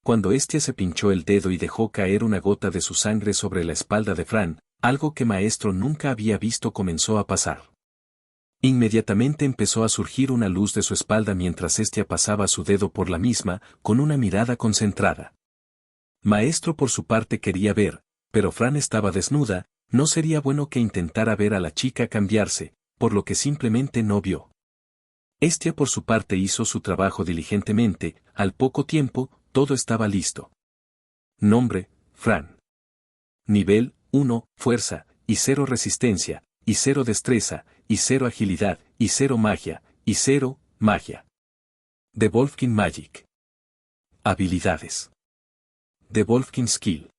Cuando Hestia se pinchó el dedo y dejó caer una gota de su sangre sobre la espalda de Fran, algo que Maestro nunca había visto comenzó a pasar. Inmediatamente empezó a surgir una luz de su espalda mientras Hestia pasaba su dedo por la misma, con una mirada concentrada. Maestro por su parte quería ver, pero Fran estaba desnuda, no sería bueno que intentara ver a la chica cambiarse, por lo que simplemente no vio. Hestia por su parte hizo su trabajo diligentemente, al poco tiempo, todo estaba listo. Nombre, Fran. Nivel, 1, fuerza, y 0 resistencia, y 0 destreza, y 0 agilidad, y 0 magia, y 0, magia. Devolfkin Magic. Habilidades. Devolfkin Skill.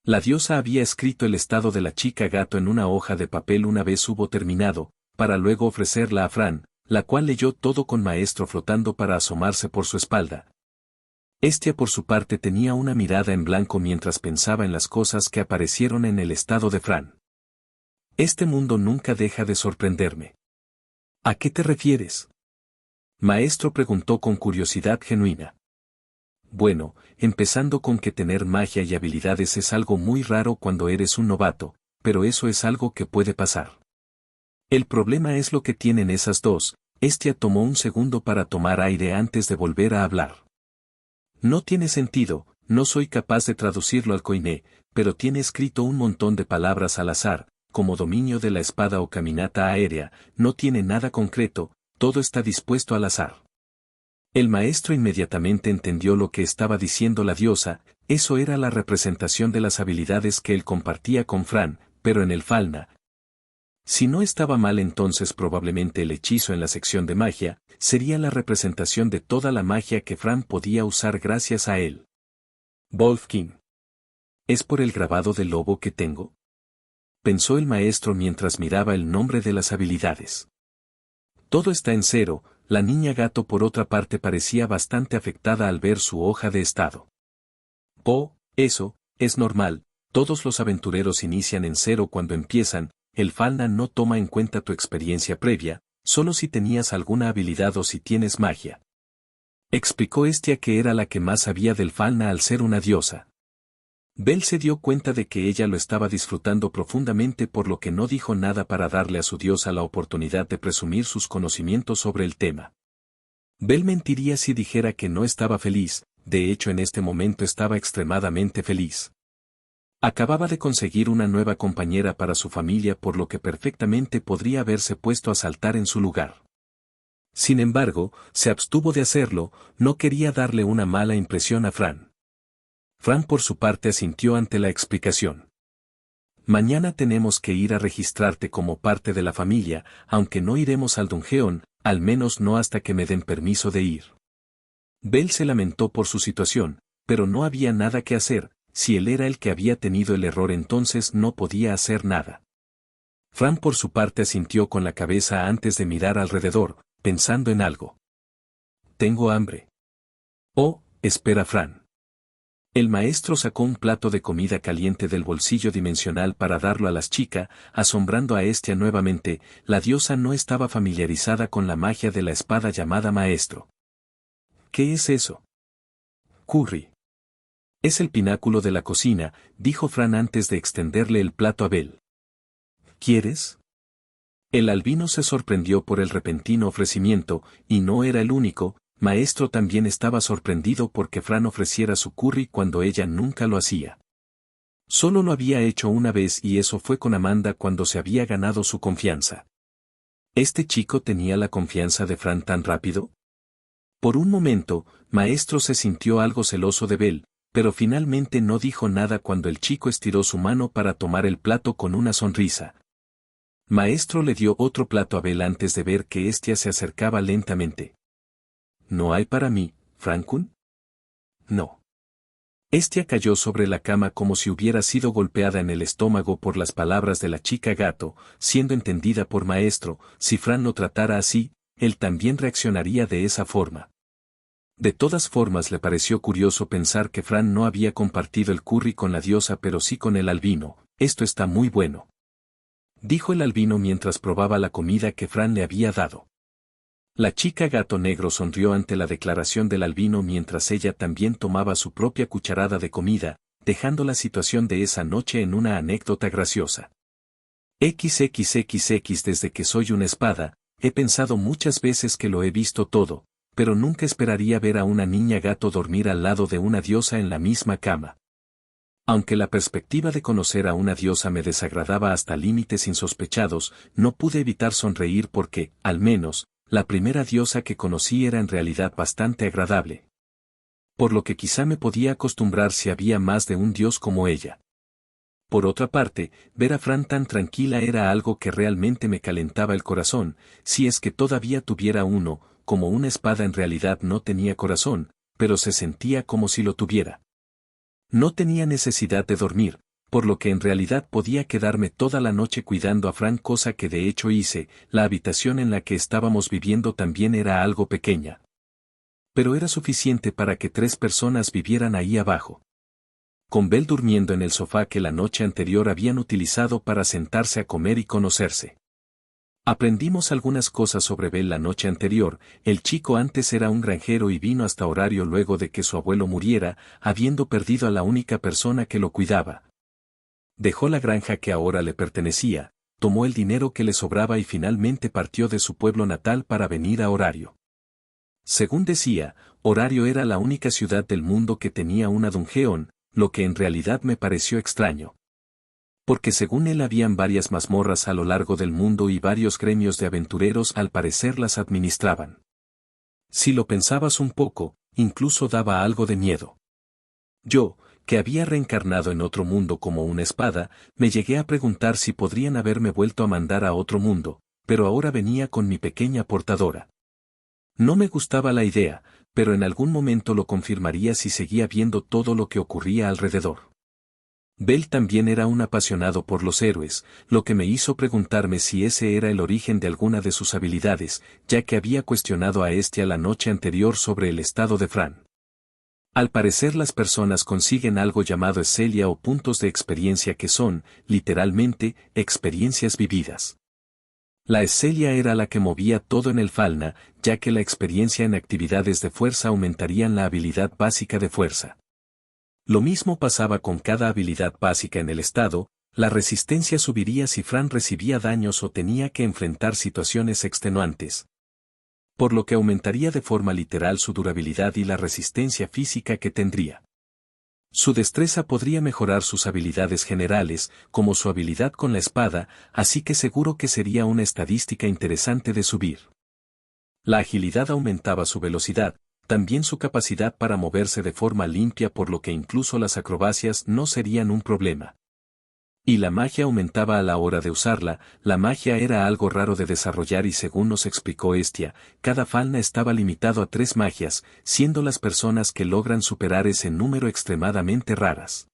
La diosa había escrito el estado de la chica gato en una hoja de papel una vez hubo terminado, para luego ofrecerla a Fran, la cual leyó todo con Maestro flotando para asomarse por su espalda. Hestia por su parte tenía una mirada en blanco mientras pensaba en las cosas que aparecieron en el estado de Fran. Este mundo nunca deja de sorprenderme. ¿A qué te refieres? Maestro preguntó con curiosidad genuina. Bueno, empezando con que tener magia y habilidades es algo muy raro cuando eres un novato, pero eso es algo que puede pasar. El problema es lo que tienen esas dos. Hestia tomó un segundo para tomar aire antes de volver a hablar. No tiene sentido, no soy capaz de traducirlo al koiné, pero tiene escrito un montón de palabras al azar, como dominio de la espada o caminata aérea, no tiene nada concreto, todo está dispuesto al azar. El maestro inmediatamente entendió lo que estaba diciendo la diosa, eso era la representación de las habilidades que él compartía con Fran, pero en el Falna. Si no estaba mal entonces probablemente el hechizo en la sección de magia, sería la representación de toda la magia que Fran podía usar gracias a él. Wolfkin. ¿Es por el grabado del lobo que tengo? Pensó el maestro mientras miraba el nombre de las habilidades. Todo está en 0, la niña gato por otra parte parecía bastante afectada al ver su hoja de estado. Oh, eso, es normal, todos los aventureros inician en 0 cuando empiezan. El Falna no toma en cuenta tu experiencia previa, solo si tenías alguna habilidad o si tienes magia. Explicó Hestia que era la que más sabía del Falna al ser una diosa. Bel se dio cuenta de que ella lo estaba disfrutando profundamente por lo que no dijo nada para darle a su diosa la oportunidad de presumir sus conocimientos sobre el tema. Bel mentiría si dijera que no estaba feliz, de hecho en este momento estaba extremadamente feliz. Acababa de conseguir una nueva compañera para su familia por lo que perfectamente podría haberse puesto a saltar en su lugar. Sin embargo, se abstuvo de hacerlo, no quería darle una mala impresión a Fran. Fran por su parte asintió ante la explicación. Mañana tenemos que ir a registrarte como parte de la familia, aunque no iremos al Dungeon, al menos no hasta que me den permiso de ir. Bel se lamentó por su situación, pero no había nada que hacer. Si él era el que había tenido el error entonces no podía hacer nada. Fran por su parte asintió con la cabeza antes de mirar alrededor, pensando en algo. Tengo hambre. Oh, espera Fran. El maestro sacó un plato de comida caliente del bolsillo dimensional para darlo a las chicas, asombrando a Hestia nuevamente, la diosa no estaba familiarizada con la magia de la espada llamada maestro. ¿Qué es eso? Curry. Es el pináculo de la cocina, dijo Fran antes de extenderle el plato a Bel. ¿Quieres? El albino se sorprendió por el repentino ofrecimiento, y no era el único, maestro también estaba sorprendido porque Fran ofreciera su curry cuando ella nunca lo hacía. Solo lo había hecho una vez y eso fue con Amanda cuando se había ganado su confianza. ¿Este chico tenía la confianza de Fran tan rápido? Por un momento, maestro se sintió algo celoso de Bel, pero finalmente no dijo nada cuando el chico estiró su mano para tomar el plato con una sonrisa. Maestro le dio otro plato a Bel antes de ver que Hestia se acercaba lentamente. ¿No hay para mí, Frankun? No. Hestia cayó sobre la cama como si hubiera sido golpeada en el estómago por las palabras de la chica gato, siendo entendida por maestro, si Fran lo tratara así, él también reaccionaría de esa forma. De todas formas le pareció curioso pensar que Fran no había compartido el curry con la diosa pero sí con el albino, esto está muy bueno. Dijo el albino mientras probaba la comida que Fran le había dado. La chica gato negro sonrió ante la declaración del albino mientras ella también tomaba su propia cucharada de comida, dejando la situación de esa noche en una anécdota graciosa. XXXX desde que soy una espada, he pensado muchas veces que lo he visto todo, pero nunca esperaría ver a una niña gato dormir al lado de una diosa en la misma cama. Aunque la perspectiva de conocer a una diosa me desagradaba hasta límites insospechados, no pude evitar sonreír porque, al menos, la primera diosa que conocí era en realidad bastante agradable. Por lo que quizá me podía acostumbrar si había más de un dios como ella. Por otra parte, ver a Fran tan tranquila era algo que realmente me calentaba el corazón, si es que todavía tuviera uno, como una espada en realidad no tenía corazón, pero se sentía como si lo tuviera. No tenía necesidad de dormir, por lo que en realidad podía quedarme toda la noche cuidando a Fran, cosa que de hecho hice. La habitación en la que estábamos viviendo también era algo pequeña. Pero era suficiente para que 3 personas vivieran ahí abajo. Con Belle durmiendo en el sofá que la noche anterior habían utilizado para sentarse a comer y conocerse. Aprendimos algunas cosas sobre Belle la noche anterior. El chico antes era un granjero y vino hasta Horario luego de que su abuelo muriera, habiendo perdido a la única persona que lo cuidaba. Dejó la granja que ahora le pertenecía, tomó el dinero que le sobraba y finalmente partió de su pueblo natal para venir a Horario. Según decía, Horario era la única ciudad del mundo que tenía una dungeon, lo que en realidad me pareció extraño. Porque según él habían varias mazmorras a lo largo del mundo y varios gremios de aventureros al parecer las administraban. Si lo pensabas un poco, incluso daba algo de miedo. Yo, que había reencarnado en otro mundo como una espada, me llegué a preguntar si podrían haberme vuelto a mandar a otro mundo, pero ahora venía con mi pequeña portadora. No me gustaba la idea, pero en algún momento lo confirmaría si seguía viendo todo lo que ocurría alrededor. Belle también era un apasionado por los héroes, lo que me hizo preguntarme si ese era el origen de alguna de sus habilidades, ya que había cuestionado a Estia la noche anterior sobre el estado de Fran. Al parecer las personas consiguen algo llamado Esselia o puntos de experiencia que son, literalmente, experiencias vividas. La Esselia era la que movía todo en el Falna, ya que la experiencia en actividades de fuerza aumentarían la habilidad básica de fuerza. Lo mismo pasaba con cada habilidad básica en el estado, la resistencia subiría si Fran recibía daños o tenía que enfrentar situaciones extenuantes. Por lo que aumentaría de forma literal su durabilidad y la resistencia física que tendría. Su destreza podría mejorar sus habilidades generales, como su habilidad con la espada, así que seguro que sería una estadística interesante de subir. La agilidad aumentaba su velocidad, también su capacidad para moverse de forma limpia, por lo que incluso las acrobacias no serían un problema. Y la magia aumentaba a la hora de usarla. La magia era algo raro de desarrollar y según nos explicó Estia, cada Falna estaba limitado a 3 magias, siendo las personas que logran superar ese número extremadamente raras.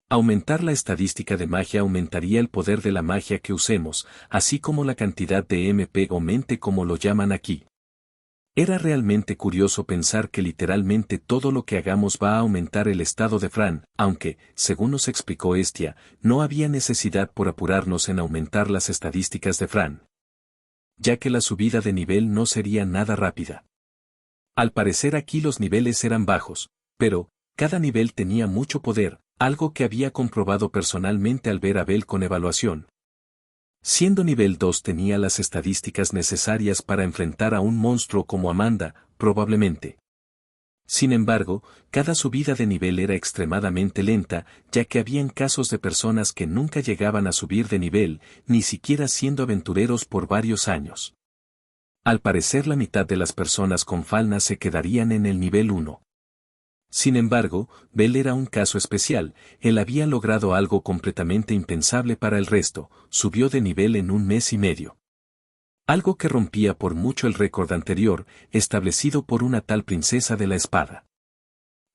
Aumentar la estadística de magia aumentaría el poder de la magia que usemos, así como la cantidad de MP o mente como lo llaman aquí. Era realmente curioso pensar que literalmente todo lo que hagamos va a aumentar el estado de Fran, aunque, según nos explicó Estia, no había necesidad por apurarnos en aumentar las estadísticas de Fran, ya que la subida de nivel no sería nada rápida. Al parecer aquí los niveles eran bajos, pero, cada nivel tenía mucho poder, algo que había comprobado personalmente al ver a Belle con evaluación. Siendo nivel 2 tenía las estadísticas necesarias para enfrentar a un monstruo como Amanda, probablemente. Sin embargo, cada subida de nivel era extremadamente lenta, ya que habían casos de personas que nunca llegaban a subir de nivel, ni siquiera siendo aventureros por varios años. Al parecer la mitad de las personas con Falna se quedarían en el nivel 1. Sin embargo, Belle era un caso especial, él había logrado algo completamente impensable para el resto, subió de nivel en 1 mes y medio. Algo que rompía por mucho el récord anterior, establecido por una tal princesa de la espada.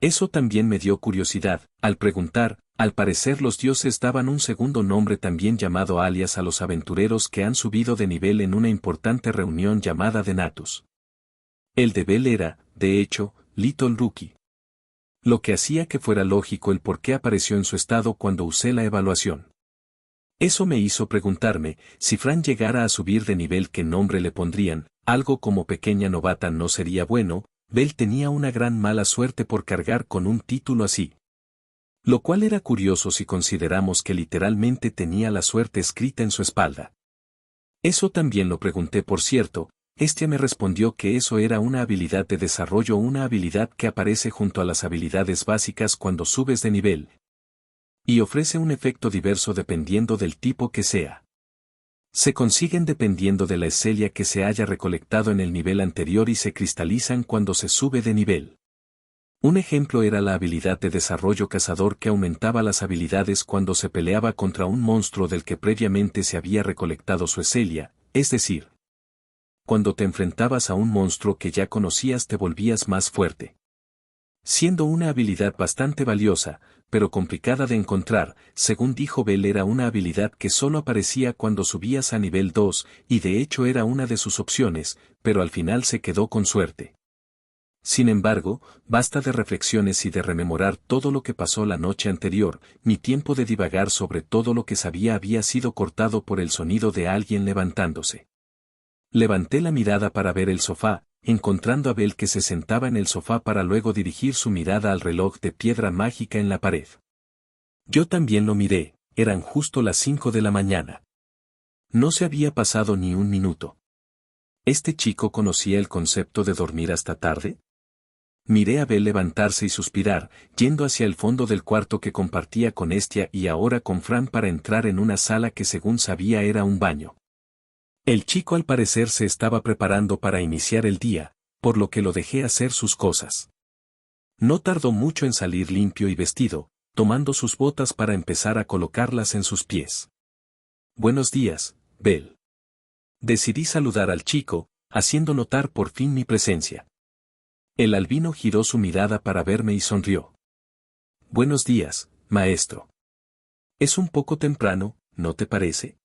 Eso también me dio curiosidad, al preguntar, al parecer los dioses daban un segundo nombre también llamado alias a los aventureros que han subido de nivel en una importante reunión llamada de Natus. El de Belle era, de hecho, Little Rookie. Lo que hacía que fuera lógico el por qué apareció en su estado cuando usé la evaluación. Eso me hizo preguntarme, si Fran llegara a subir de nivel, ¿qué nombre le pondrían? Algo como pequeña novata no sería bueno. Belle tenía una gran mala suerte por cargar con un título así. Lo cual era curioso si consideramos que literalmente tenía la suerte escrita en su espalda. Eso también lo pregunté, por cierto. Me respondió que eso era una habilidad de desarrollo, una habilidad que aparece junto a las habilidades básicas cuando subes de nivel. Y ofrece un efecto diverso dependiendo del tipo que sea. Se consiguen dependiendo de la esencia que se haya recolectado en el nivel anterior y se cristalizan cuando se sube de nivel. Un ejemplo era la habilidad de desarrollo cazador, que aumentaba las habilidades cuando se peleaba contra un monstruo del que previamente se había recolectado su esencia, es decir, cuando te enfrentabas a un monstruo que ya conocías te volvías más fuerte. Siendo una habilidad bastante valiosa, pero complicada de encontrar, según dijo Belle, era una habilidad que solo aparecía cuando subías a nivel 2, y de hecho era una de sus opciones, pero al final se quedó con suerte. Sin embargo, basta de reflexiones y de rememorar todo lo que pasó la noche anterior. Mi tiempo de divagar sobre todo lo que sabía había sido cortado por el sonido de alguien levantándose. Levanté la mirada para ver el sofá, encontrando a Belle, que se sentaba en el sofá, para luego dirigir su mirada al reloj de piedra mágica en la pared. Yo también lo miré, eran justo las 5 de la mañana. No se había pasado ni un minuto. ¿Este chico conocía el concepto de dormir hasta tarde? Miré a Belle levantarse y suspirar, yendo hacia el fondo del cuarto que compartía con Estia y ahora con Fran, para entrar en una sala que según sabía era un baño. El chico al parecer se estaba preparando para iniciar el día, por lo que lo dejé hacer sus cosas. No tardó mucho en salir limpio y vestido, tomando sus botas para empezar a colocarlas en sus pies. Buenos días, Belle. Decidí saludar al chico, haciendo notar por fin mi presencia. El albino giró su mirada para verme y sonrió. Buenos días, maestro. Es un poco temprano, ¿no te parece?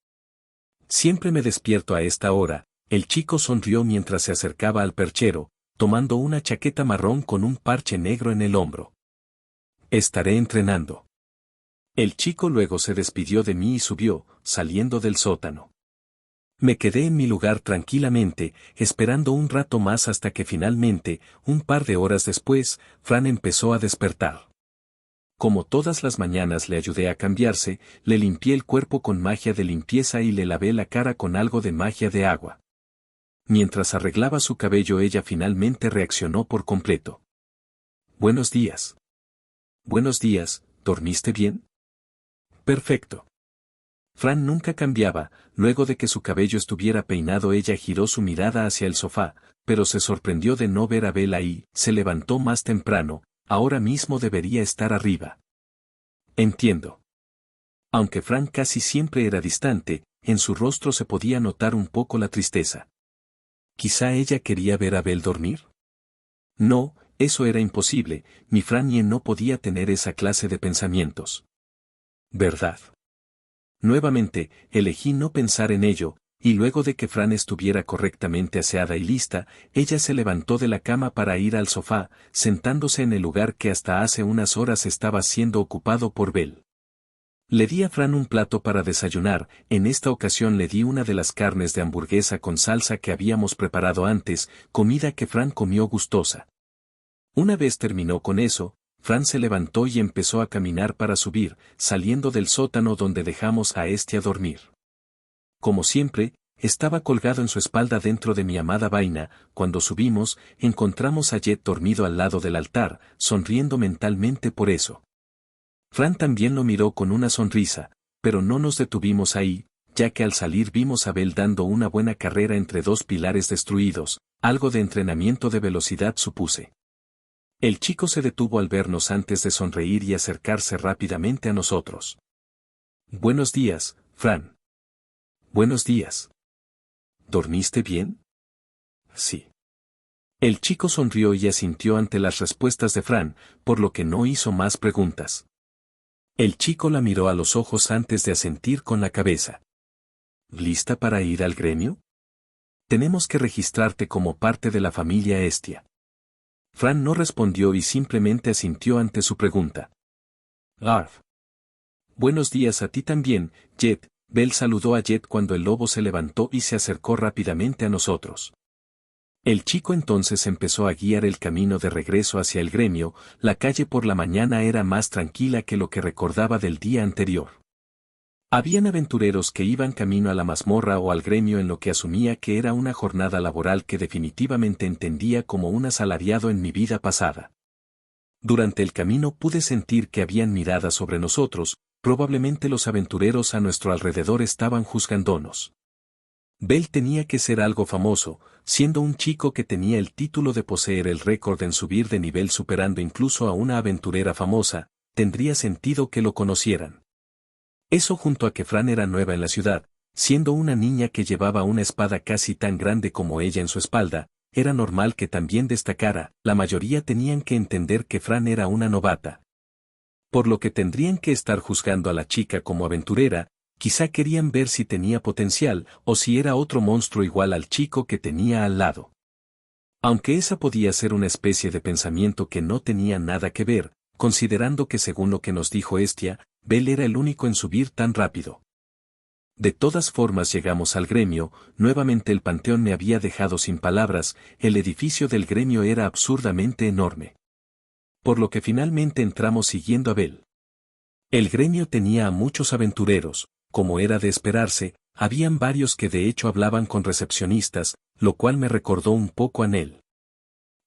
Siempre me despierto a esta hora. El chico sonrió mientras se acercaba al perchero, tomando una chaqueta marrón con un parche negro en el hombro. Estaré entrenando. El chico luego se despidió de mí y subió, saliendo del sótano. Me quedé en mi lugar tranquilamente, esperando un rato más hasta que finalmente, un par de horas después, Fran empezó a despertar. Como todas las mañanas le ayudé a cambiarse, le limpié el cuerpo con magia de limpieza y le lavé la cara con algo de magia de agua. Mientras arreglaba su cabello, ella finalmente reaccionó por completo. Buenos días. Buenos días, ¿dormiste bien? Perfecto. Fran nunca cambiaba. Luego de que su cabello estuviera peinado, ella giró su mirada hacia el sofá, pero se sorprendió de no ver a Belle ahí. Se levantó más temprano, ahora mismo debería estar arriba. Entiendo. Aunque Fran casi siempre era distante, en su rostro se podía notar un poco la tristeza. ¿Quizá ella quería ver a Belle dormir? No, eso era imposible. Mi Franie no podía tener esa clase de pensamientos. ¿Verdad? Nuevamente, elegí no pensar en ello, y luego de que Fran estuviera correctamente aseada y lista, ella se levantó de la cama para ir al sofá, sentándose en el lugar que hasta hace unas horas estaba siendo ocupado por Belle. Le di a Fran un plato para desayunar. En esta ocasión le di una de las carnes de hamburguesa con salsa que habíamos preparado antes, comida que Fran comió gustosa. Una vez terminó con eso, Fran se levantó y empezó a caminar para subir, saliendo del sótano donde dejamos a a dormir. Como siempre, estaba colgado en su espalda dentro de mi amada vaina. Cuando subimos, encontramos a Jet dormido al lado del altar, sonriendo mentalmente por eso. Fran también lo miró con una sonrisa, pero no nos detuvimos ahí, ya que al salir vimos a Belle dando una buena carrera entre dos pilares destruidos. Algo de entrenamiento de velocidad, supuse. El chico se detuvo al vernos antes de sonreír y acercarse rápidamente a nosotros. Buenos días, Fran. Buenos días. ¿Dormiste bien? Sí. El chico sonrió y asintió ante las respuestas de Fran, por lo que no hizo más preguntas. El chico la miró a los ojos antes de asentir con la cabeza. ¿Lista para ir al gremio? Tenemos que registrarte como parte de la familia Estia. Fran no respondió y simplemente asintió ante su pregunta. Arf. Buenos días a ti también, Jet. Bell saludó a Jet cuando el lobo se levantó y se acercó rápidamente a nosotros. El chico entonces empezó a guiar el camino de regreso hacia el gremio. La calle por la mañana era más tranquila que lo que recordaba del día anterior. Habían aventureros que iban camino a la mazmorra o al gremio en lo que asumía que era una jornada laboral que definitivamente entendía como un asalariado en mi vida pasada. Durante el camino pude sentir que habían miradas sobre nosotros, probablemente los aventureros a nuestro alrededor estaban juzgándonos. Bell tenía que ser algo famoso, siendo un chico que tenía el título de poseer el récord en subir de nivel superando incluso a una aventurera famosa, tendría sentido que lo conocieran. Eso junto a que Fran era nueva en la ciudad, siendo una niña que llevaba una espada casi tan grande como ella en su espalda, era normal que también destacara. La mayoría tenían que entender que Fran era una novata. Por lo que tendrían que estar juzgando a la chica como aventurera, quizá querían ver si tenía potencial o si era otro monstruo igual al chico que tenía al lado. Aunque esa podía ser una especie de pensamiento que no tenía nada que ver, considerando que según lo que nos dijo Hestia, Bell era el único en subir tan rápido. De todas formas llegamos al gremio. Nuevamente el panteón me había dejado sin palabras. El edificio del gremio era absurdamente enorme. Por lo que finalmente entramos siguiendo a Bell. El gremio tenía a muchos aventureros, como era de esperarse. Habían varios que de hecho hablaban con recepcionistas, lo cual me recordó un poco a Nell.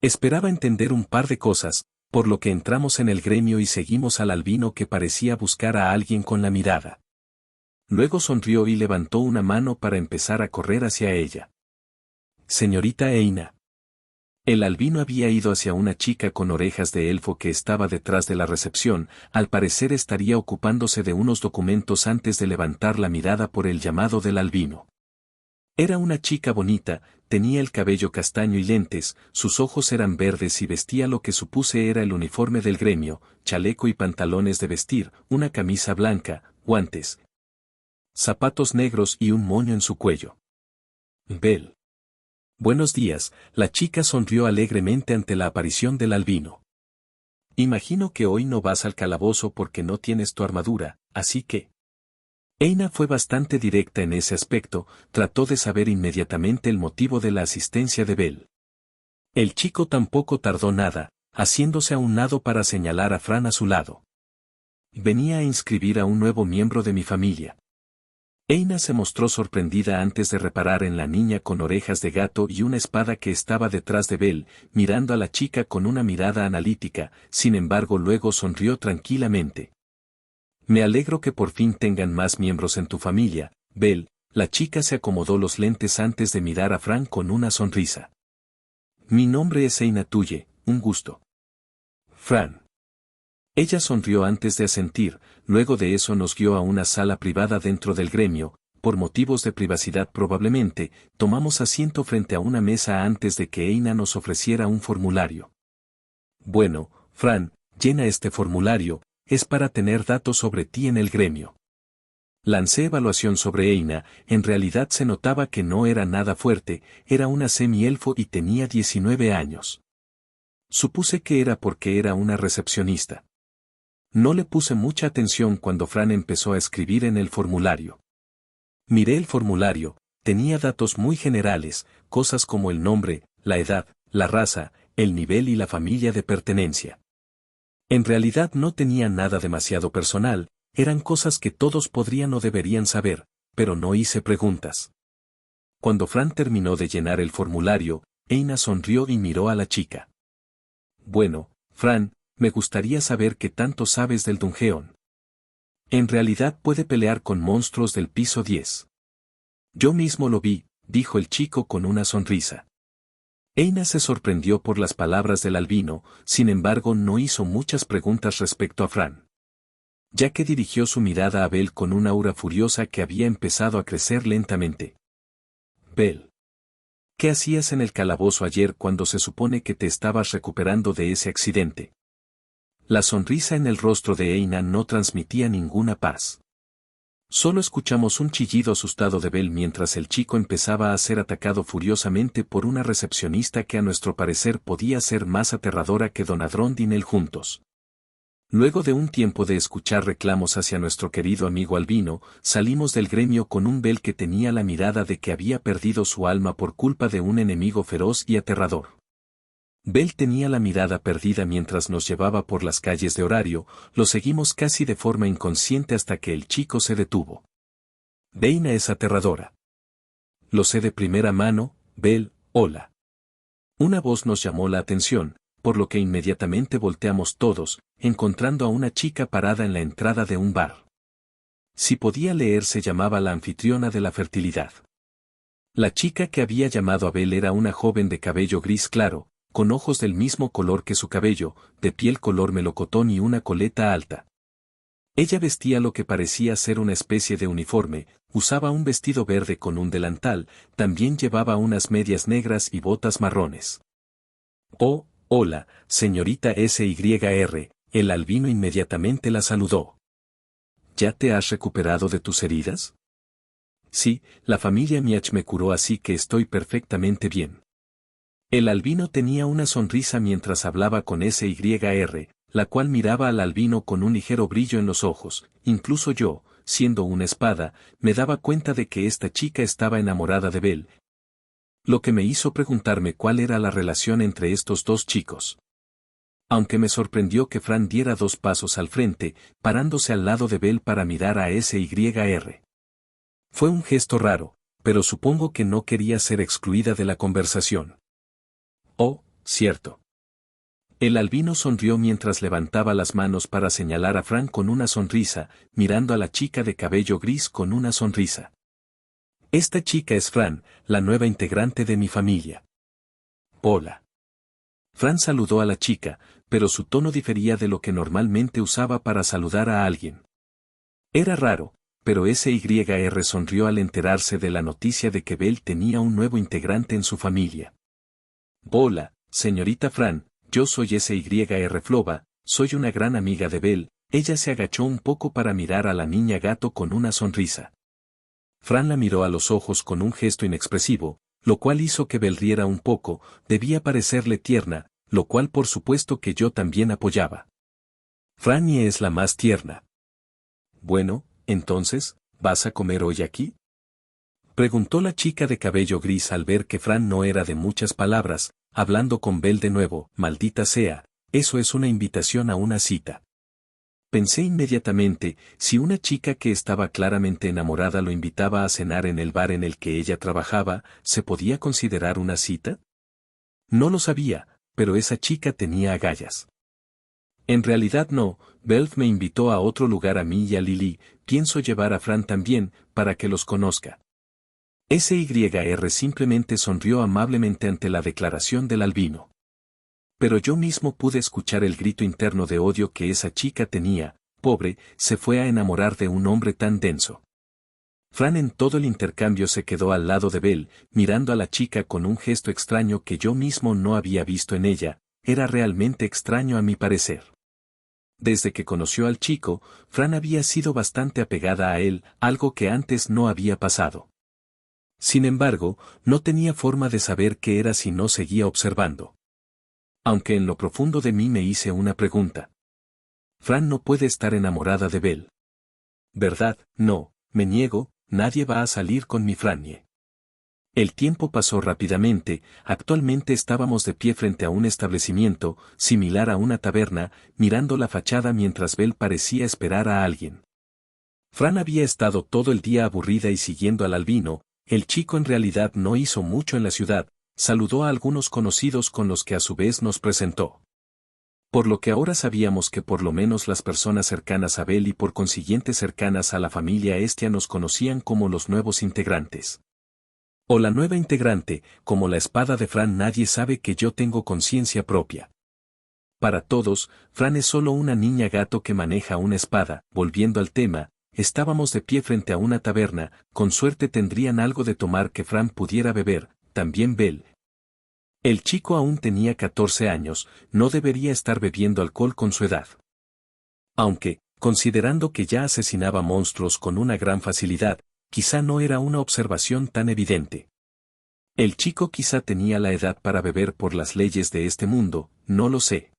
Esperaba entender un par de cosas, por lo que entramos en el gremio y seguimos al albino que parecía buscar a alguien con la mirada. Luego sonrió y levantó una mano para empezar a correr hacia ella. Señorita Eina. El albino había ido hacia una chica con orejas de elfo que estaba detrás de la recepción. Al parecer estaría ocupándose de unos documentos antes de levantar la mirada por el llamado del albino. Era una chica bonita, tenía el cabello castaño y lentes, sus ojos eran verdes y vestía lo que supuse era el uniforme del gremio, chaleco y pantalones de vestir, una camisa blanca, guantes, zapatos negros y un moño en su cuello. Bell. Buenos días, la chica sonrió alegremente ante la aparición del albino. Imagino que hoy no vas al calabozo porque no tienes tu armadura, así que... Eina fue bastante directa en ese aspecto, trató de saber inmediatamente el motivo de la asistencia de Bell. El chico tampoco tardó nada, haciéndose a un lado para señalar a Fran a su lado. Venía a inscribir a un nuevo miembro de mi familia. Eina se mostró sorprendida antes de reparar en la niña con orejas de gato y una espada que estaba detrás de Bell, mirando a la chica con una mirada analítica. Sin embargo luego sonrió tranquilamente. Me alegro que por fin tengan más miembros en tu familia, Bell. La chica se acomodó los lentes antes de mirar a Fran con una sonrisa. Mi nombre es Eina Tuye, un gusto. Fran. Ella sonrió antes de asentir. Luego de eso nos guió a una sala privada dentro del gremio. Por motivos de privacidad probablemente, tomamos asiento frente a una mesa antes de que Eina nos ofreciera un formulario. Bueno, Fran, llena este formulario. Es para tener datos sobre ti en el gremio. Lancé evaluación sobre Eina. En realidad se notaba que no era nada fuerte, era una semi-elfo y tenía 19 años. Supuse que era porque era una recepcionista. No le puse mucha atención cuando Fran empezó a escribir en el formulario. Miré el formulario, tenía datos muy generales, cosas como el nombre, la edad, la raza, el nivel y la familia de pertenencia. En realidad no tenía nada demasiado personal, eran cosas que todos podrían o deberían saber, pero no hice preguntas. Cuando Fran terminó de llenar el formulario, Eina sonrió y miró a la chica. Bueno, Fran, me gustaría saber qué tanto sabes del Dungeon. En realidad puede pelear con monstruos del piso 10. Yo mismo lo vi, dijo el chico con una sonrisa. Eina se sorprendió por las palabras del albino, sin embargo no hizo muchas preguntas respecto a Fran. Ya que dirigió su mirada a Bell con una aura furiosa que había empezado a crecer lentamente. Bell. ¿Qué hacías en el calabozo ayer cuando se supone que te estabas recuperando de ese accidente? La sonrisa en el rostro de Eina no transmitía ninguna paz. Solo escuchamos un chillido asustado de Bell mientras el chico empezaba a ser atacado furiosamente por una recepcionista que a nuestro parecer podía ser más aterradora que Donadron Dinel juntos. Luego de un tiempo de escuchar reclamos hacia nuestro querido amigo albino, salimos del gremio con un Bell que tenía la mirada de que había perdido su alma por culpa de un enemigo feroz y aterrador. Bell tenía la mirada perdida mientras nos llevaba por las calles de Horario, lo seguimos casi de forma inconsciente hasta que el chico se detuvo. Dana es aterradora. Lo sé de primera mano, Bell, hola. Una voz nos llamó la atención, por lo que inmediatamente volteamos todos, encontrando a una chica parada en la entrada de un bar. Si podía leer se llamaba la anfitriona de la fertilidad. La chica que había llamado a Bell era una joven de cabello gris claro, con ojos del mismo color que su cabello, de piel color melocotón y una coleta alta. Ella vestía lo que parecía ser una especie de uniforme, usaba un vestido verde con un delantal, también llevaba unas medias negras y botas marrones. Oh, hola, señorita SYR, el albino inmediatamente la saludó. ¿Ya te has recuperado de tus heridas? Sí, la familia Miach me curó así que estoy perfectamente bien. El albino tenía una sonrisa mientras hablaba con SYR, la cual miraba al albino con un ligero brillo en los ojos. Incluso yo, siendo una espada, me daba cuenta de que esta chica estaba enamorada de Bell, lo que me hizo preguntarme cuál era la relación entre estos dos chicos. Aunque me sorprendió que Fran diera 2 pasos al frente, parándose al lado de Bell para mirar a SYR. Fue un gesto raro, pero supongo que no quería ser excluida de la conversación. Oh, cierto. El albino sonrió mientras levantaba las manos para señalar a Fran con una sonrisa, mirando a la chica de cabello gris con una sonrisa. Esta chica es Fran, la nueva integrante de mi familia. Hola. Fran saludó a la chica, pero su tono difería de lo que normalmente usaba para saludar a alguien. Era raro, pero SYR sonrió al enterarse de la noticia de que Bell tenía un nuevo integrante en su familia. Hola, señorita Fran, yo soy SYR Flova, soy una gran amiga de Bell. Ella se agachó un poco para mirar a la niña gato con una sonrisa. Fran la miró a los ojos con un gesto inexpresivo, lo cual hizo que Bell riera un poco, debía parecerle tierna, lo cual por supuesto que yo también apoyaba. Franny es la más tierna. Bueno, entonces, ¿vas a comer hoy aquí? Preguntó la chica de cabello gris al ver que Fran no era de muchas palabras, hablando con Bell de nuevo. Maldita sea, eso es una invitación a una cita. Pensé inmediatamente, si una chica que estaba claramente enamorada lo invitaba a cenar en el bar en el que ella trabajaba, ¿se podía considerar una cita? No lo sabía, pero esa chica tenía agallas. En realidad no, Bell me invitó a otro lugar a mí y a Lily, pienso llevar a Fran también, para que los conozca. SYR simplemente sonrió amablemente ante la declaración del albino. Pero yo mismo pude escuchar el grito interno de odio que esa chica tenía. Pobre, se fue a enamorar de un hombre tan denso. Fran en todo el intercambio se quedó al lado de Bell, mirando a la chica con un gesto extraño que yo mismo no había visto en ella, era realmente extraño a mi parecer. Desde que conoció al chico, Fran había sido bastante apegada a él, algo que antes no había pasado. Sin embargo, no tenía forma de saber qué era si no seguía observando. Aunque en lo profundo de mí me hice una pregunta. Fran no puede estar enamorada de Bell. ¿Verdad? No, me niego, nadie va a salir con mi Franie. El tiempo pasó rápidamente, actualmente estábamos de pie frente a un establecimiento, similar a una taberna, mirando la fachada mientras Bell parecía esperar a alguien. Fran había estado todo el día aburrida y siguiendo al albino, el chico en realidad no hizo mucho en la ciudad, saludó a algunos conocidos con los que a su vez nos presentó. Por lo que ahora sabíamos que por lo menos las personas cercanas a Bell y por consiguiente cercanas a la familia Estia nos conocían como los nuevos integrantes. O la nueva integrante, como la espada de Fran nadie sabe que yo tengo conciencia propia. Para todos, Fran es solo una niña gato que maneja una espada. Volviendo al tema, estábamos de pie frente a una taberna, con suerte tendrían algo de tomar que Fran pudiera beber, también Bell. El chico aún tenía 14 años, no debería estar bebiendo alcohol con su edad. Aunque, considerando que ya asesinaba monstruos con una gran facilidad, quizá no era una observación tan evidente. El chico quizá tenía la edad para beber por las leyes de este mundo, no lo sé.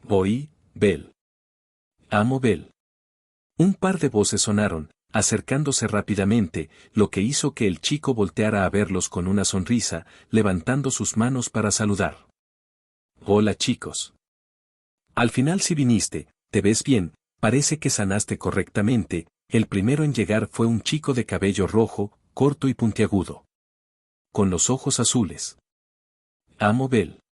Voy, Bell. Amo Bell. Un par de voces sonaron, acercándose rápidamente, lo que hizo que el chico volteara a verlos con una sonrisa, levantando sus manos para saludar. Hola chicos. Al final sí viniste, te ves bien, parece que sanaste correctamente. El primero en llegar fue un chico de cabello rojo, corto y puntiagudo. Con los ojos azules. Amo Bell.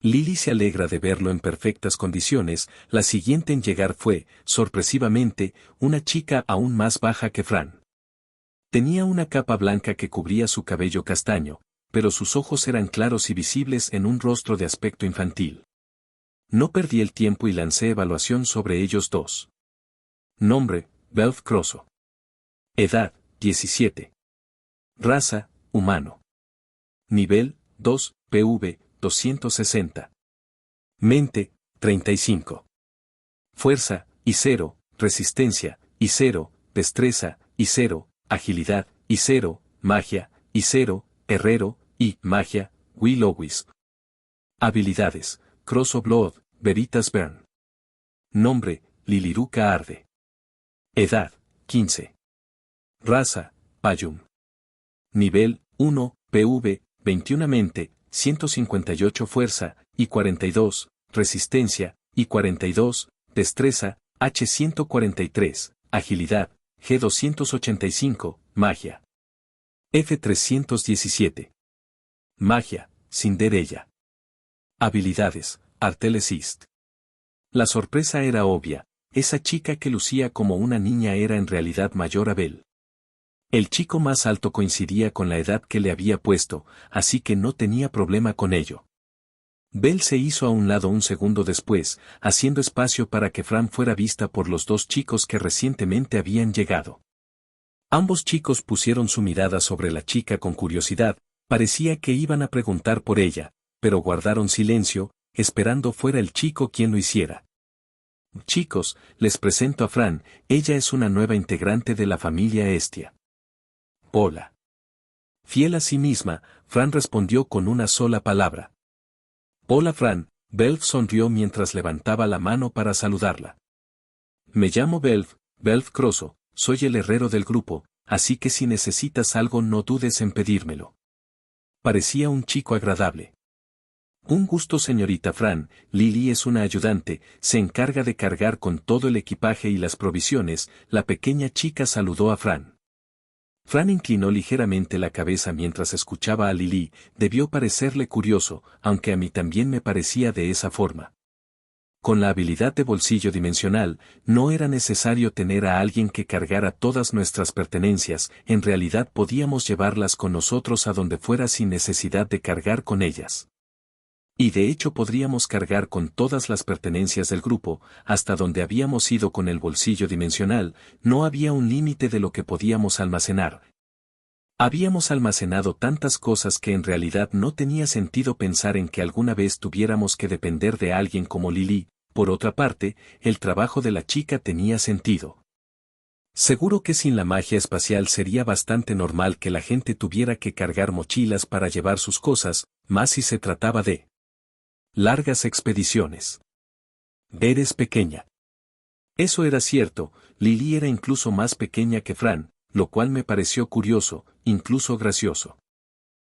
Lily se alegra de verlo en perfectas condiciones. La siguiente en llegar fue, sorpresivamente, una chica aún más baja que Fran. Tenía una capa blanca que cubría su cabello castaño, pero sus ojos eran claros y visibles en un rostro de aspecto infantil. No perdí el tiempo y lancé evaluación sobre ellos dos. Nombre, Belf Crosso. Edad, 17. Raza, humano. Nivel, 2, PV, 260. Mente, 35. Fuerza, y 0, resistencia, y 0, destreza, y 0, agilidad, y 0, magia, y 0, herrero, y magia, Will-O-Wisp. Habilidades, Cross of Blood, Veritas Burn. Nombre, Liliruca Arde. Edad, 15. Raza, Payum. Nivel, 1, PV, 21 mente, 158 fuerza, y 42, resistencia, y 42, destreza, H143, agilidad, G285, magia. F317. Magia, Cinderella. Habilidades, Artelesist. La sorpresa era obvia, esa chica que lucía como una niña era en realidad mayor a Bell. El chico más alto coincidía con la edad que le había puesto, así que no tenía problema con ello. Bell se hizo a un lado un segundo después, haciendo espacio para que Fran fuera vista por los dos chicos que recientemente habían llegado. Ambos chicos pusieron su mirada sobre la chica con curiosidad, parecía que iban a preguntar por ella, pero guardaron silencio, esperando fuera el chico quien lo hiciera. Chicos, les presento a Fran, ella es una nueva integrante de la familia Estia. Hola. Fiel a sí misma, Fran respondió con una sola palabra. Hola Fran, Belf sonrió mientras levantaba la mano para saludarla. Me llamo Belf Crosso, soy el herrero del grupo, así que si necesitas algo no dudes en pedírmelo. Parecía un chico agradable. Un gusto señorita Fran, Lily es una ayudante, se encarga de cargar con todo el equipaje y las provisiones. La pequeña chica saludó a Fran. Fran inclinó ligeramente la cabeza mientras escuchaba a Lily, debió parecerle curioso, aunque a mí también me parecía de esa forma. Con la habilidad de bolsillo dimensional, no era necesario tener a alguien que cargara todas nuestras pertenencias, en realidad podíamos llevarlas con nosotros a donde fuera sin necesidad de cargar con ellas. Y de hecho podríamos cargar con todas las pertenencias del grupo, hasta donde habíamos ido con el bolsillo dimensional, no había un límite de lo que podíamos almacenar. Habíamos almacenado tantas cosas que en realidad no tenía sentido pensar en que alguna vez tuviéramos que depender de alguien como Lily. Por otra parte, el trabajo de la chica tenía sentido. Seguro que sin la magia espacial sería bastante normal que la gente tuviera que cargar mochilas para llevar sus cosas, más si se trataba de largas expediciones. Eres pequeña. Eso era cierto, Lily era incluso más pequeña que Fran, lo cual me pareció curioso, incluso gracioso.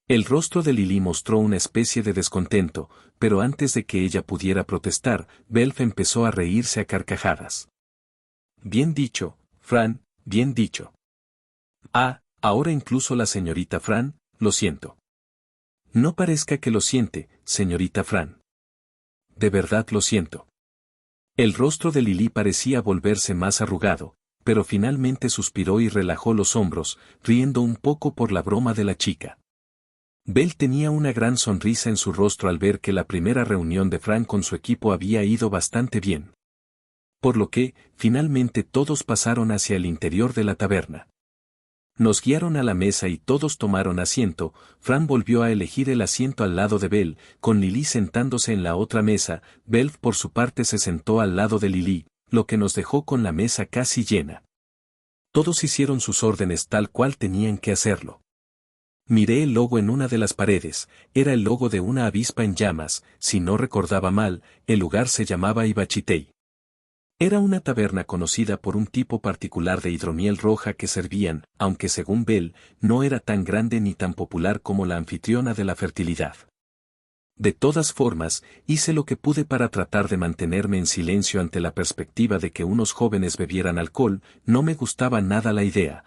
El rostro de Lily mostró una especie de descontento, pero antes de que ella pudiera protestar, Belf empezó a reírse a carcajadas. Bien dicho, Fran, bien dicho. Ah, ahora incluso la señorita Fran, lo siento. No parezca que lo siente, señorita Fran. De verdad lo siento. El rostro de Lily parecía volverse más arrugado, pero finalmente suspiró y relajó los hombros, riendo un poco por la broma de la chica. Bell tenía una gran sonrisa en su rostro al ver que la primera reunión de Fran con su equipo había ido bastante bien. Por lo que, finalmente todos pasaron hacia el interior de la taberna. Nos guiaron a la mesa y todos tomaron asiento. Fran volvió a elegir el asiento al lado de Bell, con Lily sentándose en la otra mesa. Bell por su parte se sentó al lado de Lily, lo que nos dejó con la mesa casi llena. Todos hicieron sus órdenes tal cual tenían que hacerlo. Miré el logo en una de las paredes, era el logo de una avispa en llamas, si no recordaba mal, el lugar se llamaba Ibachitei. Era una taberna conocida por un tipo particular de hidromiel roja que servían, aunque según Bell, no era tan grande ni tan popular como la anfitriona de la fertilidad. De todas formas, hice lo que pude para tratar de mantenerme en silencio ante la perspectiva de que unos jóvenes bebieran alcohol, no me gustaba nada la idea.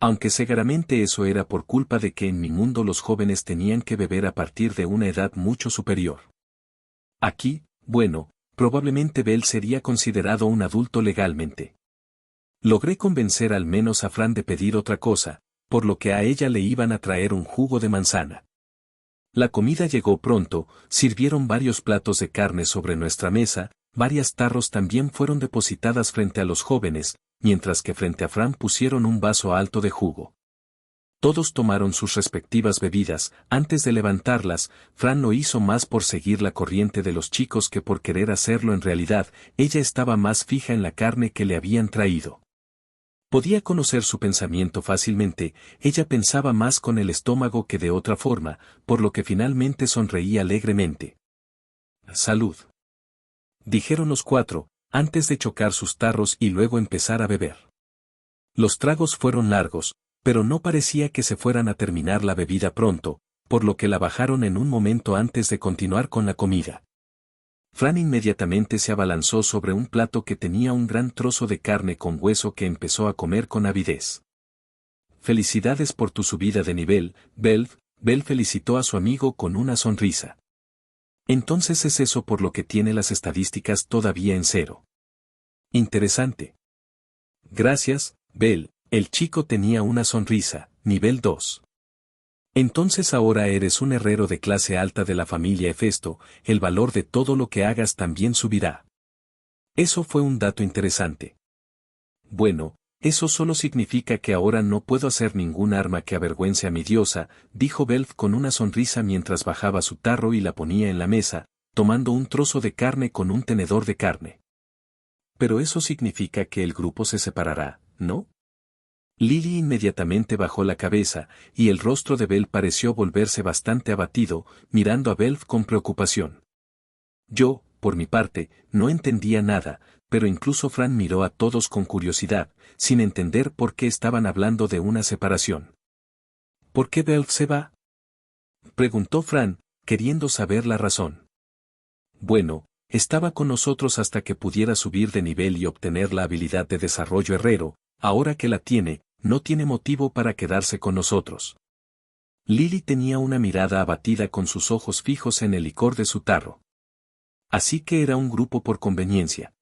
Aunque seguramente eso era por culpa de que en mi mundo los jóvenes tenían que beber a partir de una edad mucho superior. Aquí, bueno, probablemente Bell sería considerado un adulto legalmente. Logré convencer al menos a Fran de pedir otra cosa, por lo que a ella le iban a traer un jugo de manzana. La comida llegó pronto, sirvieron varios platos de carne sobre nuestra mesa, varias tarros también fueron depositadas frente a los jóvenes, mientras que frente a Fran pusieron un vaso alto de jugo. Todos tomaron sus respectivas bebidas, antes de levantarlas, Fran lo hizo más por seguir la corriente de los chicos que por querer hacerlo en realidad, ella estaba más fija en la carne que le habían traído. Podía conocer su pensamiento fácilmente, ella pensaba más con el estómago que de otra forma, por lo que finalmente sonreía alegremente. «Salud», dijeron los cuatro, antes de chocar sus tarros y luego empezar a beber. Los tragos fueron largos, pero no parecía que se fueran a terminar la bebida pronto, por lo que la bajaron en un momento antes de continuar con la comida. Fran inmediatamente se abalanzó sobre un plato que tenía un gran trozo de carne con hueso que empezó a comer con avidez. «Felicidades por tu subida de nivel, Bell», Bell felicitó a su amigo con una sonrisa. «Entonces es eso por lo que tiene las estadísticas todavía en cero». «Interesante». «Gracias, Bell», el chico tenía una sonrisa, nivel 2. «Entonces ahora eres un herrero de clase alta de la familia Hefesto, el valor de todo lo que hagas también subirá». Eso fue un dato interesante. «Bueno, eso solo significa que ahora no puedo hacer ningún arma que avergüence a mi diosa», dijo Belf con una sonrisa mientras bajaba su tarro y la ponía en la mesa, tomando un trozo de carne con un tenedor de carne. «Pero eso significa que el grupo se separará, ¿no?». Lily inmediatamente bajó la cabeza, y el rostro de Bell pareció volverse bastante abatido, mirando a Belf con preocupación. Yo, por mi parte, no entendía nada, pero incluso Fran miró a todos con curiosidad, sin entender por qué estaban hablando de una separación. «¿Por qué Belf se va?», preguntó Fran, queriendo saber la razón. «Bueno, estaba con nosotros hasta que pudiera subir de nivel y obtener la habilidad de desarrollo herrero, ahora que la tiene, no tiene motivo para quedarse con nosotros». Lily tenía una mirada abatida con sus ojos fijos en el licor de su tarro. «Así que era un grupo por conveniencia».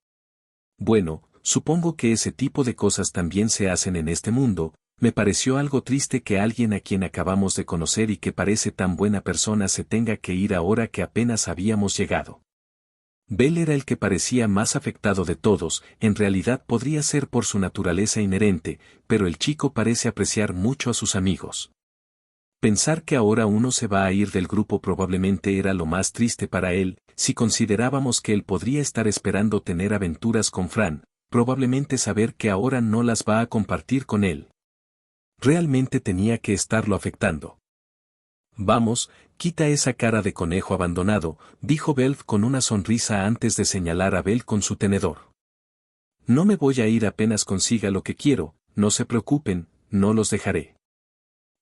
«Bueno, supongo que ese tipo de cosas también se hacen en este mundo», me pareció algo triste que alguien a quien acabamos de conocer y que parece tan buena persona se tenga que ir ahora que apenas habíamos llegado. Bell era el que parecía más afectado de todos, en realidad podría ser por su naturaleza inherente, pero el chico parece apreciar mucho a sus amigos. Pensar que ahora uno se va a ir del grupo probablemente era lo más triste para él, si considerábamos que él podría estar esperando tener aventuras con Fran, probablemente saber que ahora no las va a compartir con él. Realmente tenía que estarlo afectando. «Vamos, quita esa cara de conejo abandonado», dijo Belf con una sonrisa antes de señalar a Bell con su tenedor. «No me voy a ir apenas consiga lo que quiero, no se preocupen, no los dejaré».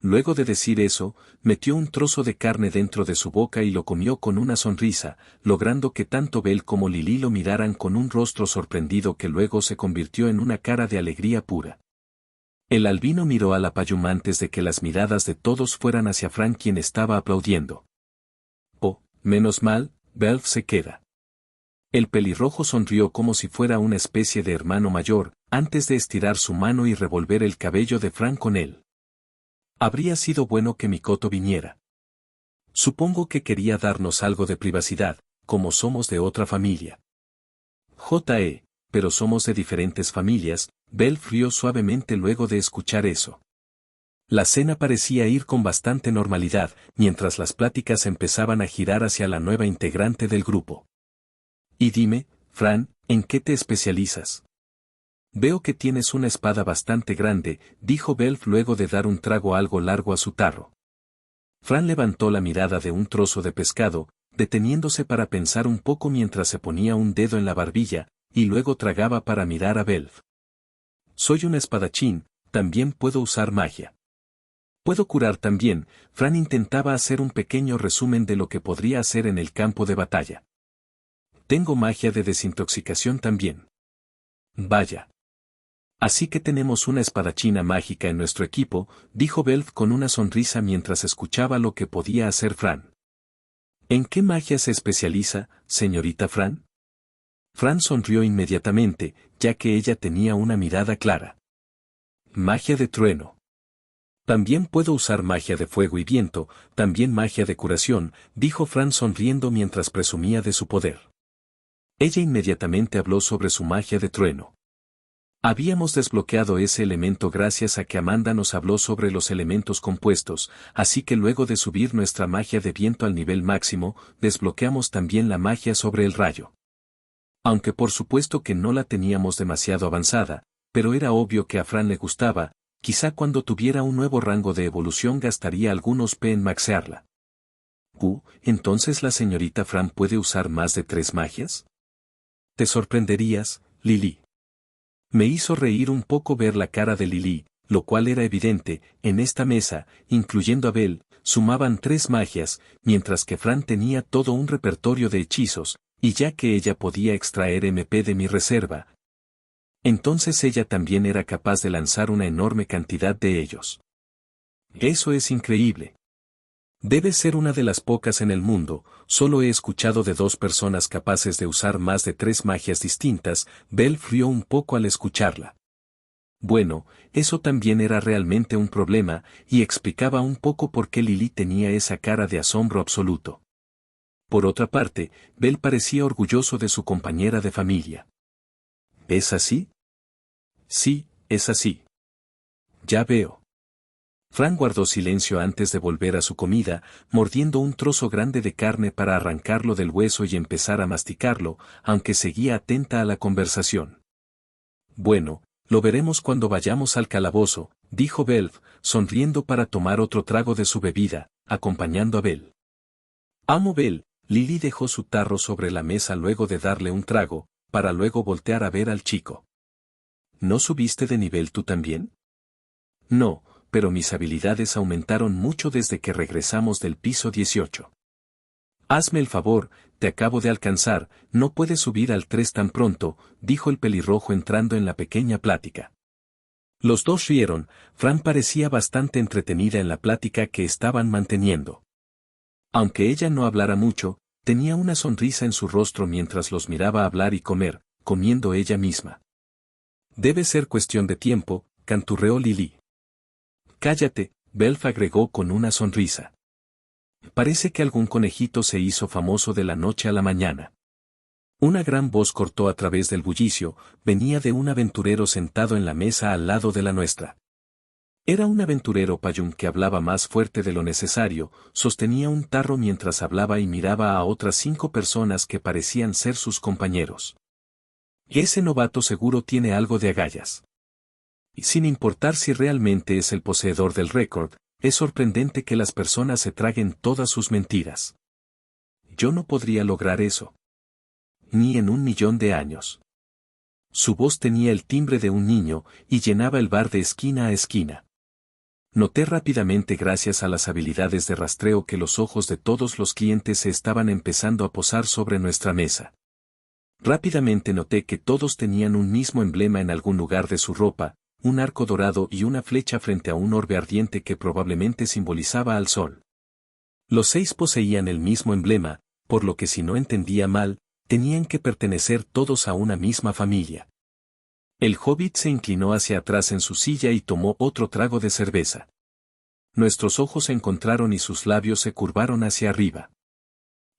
Luego de decir eso, metió un trozo de carne dentro de su boca y lo comió con una sonrisa, logrando que tanto Bell como Lily lo miraran con un rostro sorprendido que luego se convirtió en una cara de alegría pura. El albino miró a la Payum antes de que las miradas de todos fueran hacia Fran, quien estaba aplaudiendo. «Oh, menos mal, Belf se queda». El pelirrojo sonrió como si fuera una especie de hermano mayor, antes de estirar su mano y revolver el cabello de Fran con él. «Habría sido bueno que Mikoto viniera. Supongo que quería darnos algo de privacidad, como somos de otra familia». «Pero somos de diferentes familias», Belf rió suavemente luego de escuchar eso. La cena parecía ir con bastante normalidad, mientras las pláticas empezaban a girar hacia la nueva integrante del grupo. «Y dime, Fran, ¿en qué te especializas?». «Veo que tienes una espada bastante grande», dijo Belf luego de dar un trago algo largo a su tarro. Fran levantó la mirada de un trozo de pescado, deteniéndose para pensar un poco mientras se ponía un dedo en la barbilla, y luego tragaba para mirar a Belf. Soy un espadachín, también puedo usar magia. Puedo curar también. Fran intentaba hacer un pequeño resumen de lo que podría hacer en el campo de batalla. Tengo magia de desintoxicación también. Vaya. Así que tenemos una espadachina mágica en nuestro equipo, dijo Belf con una sonrisa mientras escuchaba lo que podía hacer Fran. ¿En qué magia se especializa, señorita Fran? Fran sonrió inmediatamente, ya que ella tenía una mirada clara. Magia de trueno. También puedo usar magia de fuego y viento, también magia de curación, dijo Fran sonriendo mientras presumía de su poder. Ella inmediatamente habló sobre su magia de trueno. Habíamos desbloqueado ese elemento gracias a que Amanda nos habló sobre los elementos compuestos, así que luego de subir nuestra magia de viento al nivel máximo, desbloqueamos también la magia sobre el rayo. Aunque por supuesto que no la teníamos demasiado avanzada, pero era obvio que a Fran le gustaba, quizá cuando tuviera un nuevo rango de evolución gastaría algunos P en maxearla. ¿Entonces la señorita Fran puede usar más de 3 magias? Te sorprenderías, Lily. Me hizo reír un poco ver la cara de Lily, lo cual era evidente. En esta mesa, incluyendo a Belle, sumaban 3 magias, mientras que Fran tenía todo un repertorio de hechizos, y ya que ella podía extraer MP de mi reserva, entonces ella también era capaz de lanzar una enorme cantidad de ellos. Eso es increíble. Debe ser una de las pocas en el mundo. Solo he escuchado de 2 personas capaces de usar más de 3 magias distintas. Belle rió un poco al escucharla. Bueno, eso también era realmente un problema, y explicaba un poco por qué Lily tenía esa cara de asombro absoluto. Por otra parte, Belle parecía orgulloso de su compañera de familia. ¿Es así? Sí, es así. Ya veo. Fran guardó silencio antes de volver a su comida, mordiendo un trozo grande de carne para arrancarlo del hueso y empezar a masticarlo, aunque seguía atenta a la conversación. Bueno, lo veremos cuando vayamos al calabozo, dijo Belf, sonriendo para tomar otro trago de su bebida, acompañando a Belle. Amo Belle. Lily dejó su tarro sobre la mesa luego de darle un trago, para luego voltear a ver al chico. ¿No subiste de nivel tú también? No, pero mis habilidades aumentaron mucho desde que regresamos del piso 18. Hazme el favor, te acabo de alcanzar, no puedes subir al 3 tan pronto, dijo el pelirrojo entrando en la pequeña plática. Los dos rieron. Fran parecía bastante entretenida en la plática que estaban manteniendo. Aunque ella no hablara mucho, tenía una sonrisa en su rostro mientras los miraba hablar y comer, comiendo ella misma. Debe ser cuestión de tiempo, canturreó Lily. Cállate, Belf agregó con una sonrisa. Parece que algún conejito se hizo famoso de la noche a la mañana. Una gran voz cortó a través del bullicio, venía de un aventurero sentado en la mesa al lado de la nuestra. Era un aventurero payún que hablaba más fuerte de lo necesario, sostenía un tarro mientras hablaba y miraba a otras 5 personas que parecían ser sus compañeros. Ese novato seguro tiene algo de agallas. Y sin importar si realmente es el poseedor del récord, es sorprendente que las personas se traguen todas sus mentiras. Yo no podría lograr eso. Ni en 1.000.000 de años. Su voz tenía el timbre de un niño, y llenaba el bar de esquina a esquina. Noté rápidamente gracias a las habilidades de rastreo que los ojos de todos los clientes se estaban empezando a posar sobre nuestra mesa. Rápidamente noté que todos tenían un mismo emblema en algún lugar de su ropa, un arco dorado y una flecha frente a un orbe ardiente que probablemente simbolizaba al sol. Los 6 poseían el mismo emblema, por lo que si no entendía mal, tenían que pertenecer todos a una misma familia. El hobbit se inclinó hacia atrás en su silla y tomó otro trago de cerveza. Nuestros ojos se encontraron y sus labios se curvaron hacia arriba.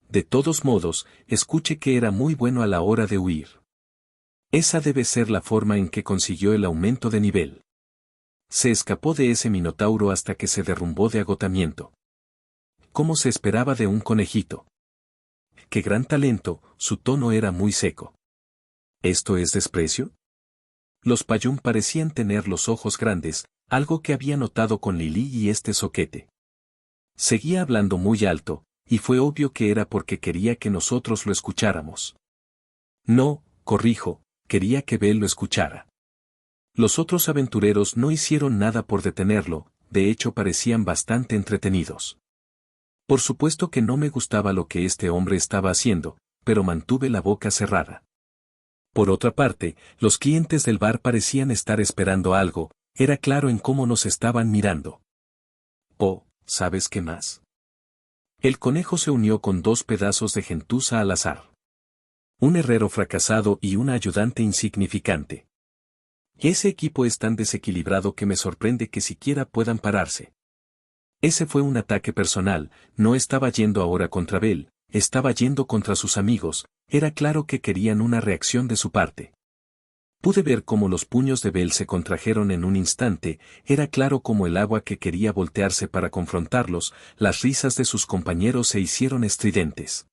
De todos modos, escuché que era muy bueno a la hora de huir. Esa debe ser la forma en que consiguió el aumento de nivel. Se escapó de ese minotauro hasta que se derrumbó de agotamiento. ¿Cómo se esperaba de un conejito? ¡Qué gran talento! Su tono era muy seco. ¿Esto es desprecio? Los payún parecían tener los ojos grandes, algo que había notado con Lily y este zoquete. Seguía hablando muy alto, y fue obvio que era porque quería que nosotros lo escucháramos. No, corrijo, quería que Bell lo escuchara. Los otros aventureros no hicieron nada por detenerlo, de hecho parecían bastante entretenidos. Por supuesto que no me gustaba lo que este hombre estaba haciendo, pero mantuve la boca cerrada. Por otra parte, los clientes del bar parecían estar esperando algo, era claro en cómo nos estaban mirando. Oh, ¿sabes qué más? El conejo se unió con 2 pedazos de gentuza al azar. Un herrero fracasado y una ayudante insignificante. Ese equipo es tan desequilibrado que me sorprende que siquiera puedan pararse. Ese fue un ataque personal, no estaba yendo ahora contra Bell, estaba yendo contra sus amigos, era claro que querían una reacción de su parte. Pude ver cómo los puños de Bell se contrajeron en un instante, era claro como el agua que quería voltearse para confrontarlos, las risas de sus compañeros se hicieron estridentes.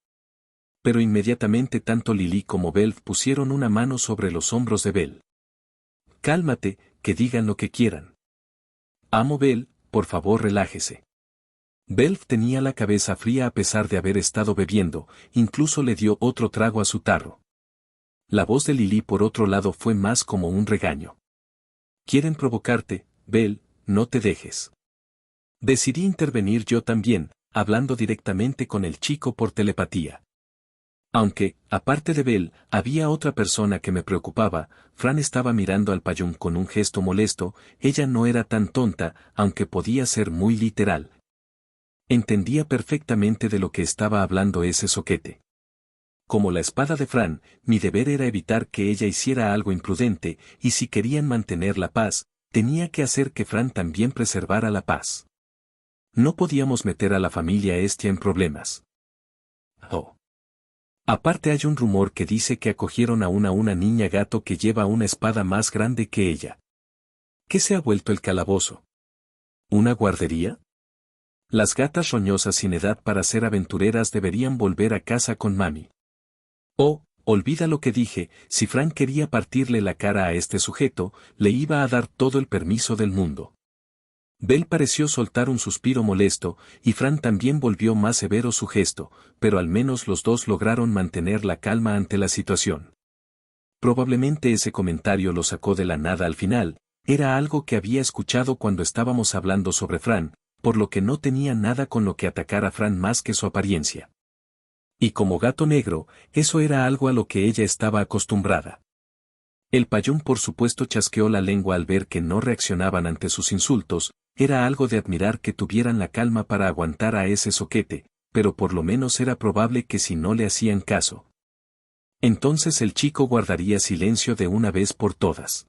Pero inmediatamente tanto Lily como Bell pusieron una mano sobre los hombros de Bell. Cálmate, que digan lo que quieran. Amo Bell, por favor relájese. Bell tenía la cabeza fría a pesar de haber estado bebiendo, incluso le dio otro trago a su tarro. La voz de Lily por otro lado fue más como un regaño. Quieren provocarte, Bell, no te dejes. Decidí intervenir yo también, hablando directamente con el chico por telepatía. Aunque, aparte de Bell, había otra persona que me preocupaba, Fran estaba mirando al payún con un gesto molesto, ella no era tan tonta, aunque podía ser muy literal. Entendía perfectamente de lo que estaba hablando ese soquete. Como la espada de Fran, mi deber era evitar que ella hiciera algo imprudente, y si querían mantener la paz, tenía que hacer que Fran también preservara la paz. No podíamos meter a la familia Estia en problemas. Oh. Aparte hay un rumor que dice que acogieron a una niña gato que lleva una espada más grande que ella. ¿Qué se ha vuelto el calabozo? ¿Una guardería? Las gatas roñosas sin edad para ser aventureras deberían volver a casa con mami. Oh, olvida lo que dije, si Frank quería partirle la cara a este sujeto, le iba a dar todo el permiso del mundo. Bell pareció soltar un suspiro molesto, y Frank también volvió más severo su gesto, pero al menos los dos lograron mantener la calma ante la situación. Probablemente ese comentario lo sacó de la nada al final, era algo que había escuchado cuando estábamos hablando sobre Fran, por lo que no tenía nada con lo que atacar a Fran más que su apariencia. Y como gato negro, eso era algo a lo que ella estaba acostumbrada. El payún por supuesto chasqueó la lengua al ver que no reaccionaban ante sus insultos, era algo de admirar que tuvieran la calma para aguantar a ese soquete, pero por lo menos era probable que si no le hacían caso. Entonces el chico guardaría silencio de una vez por todas.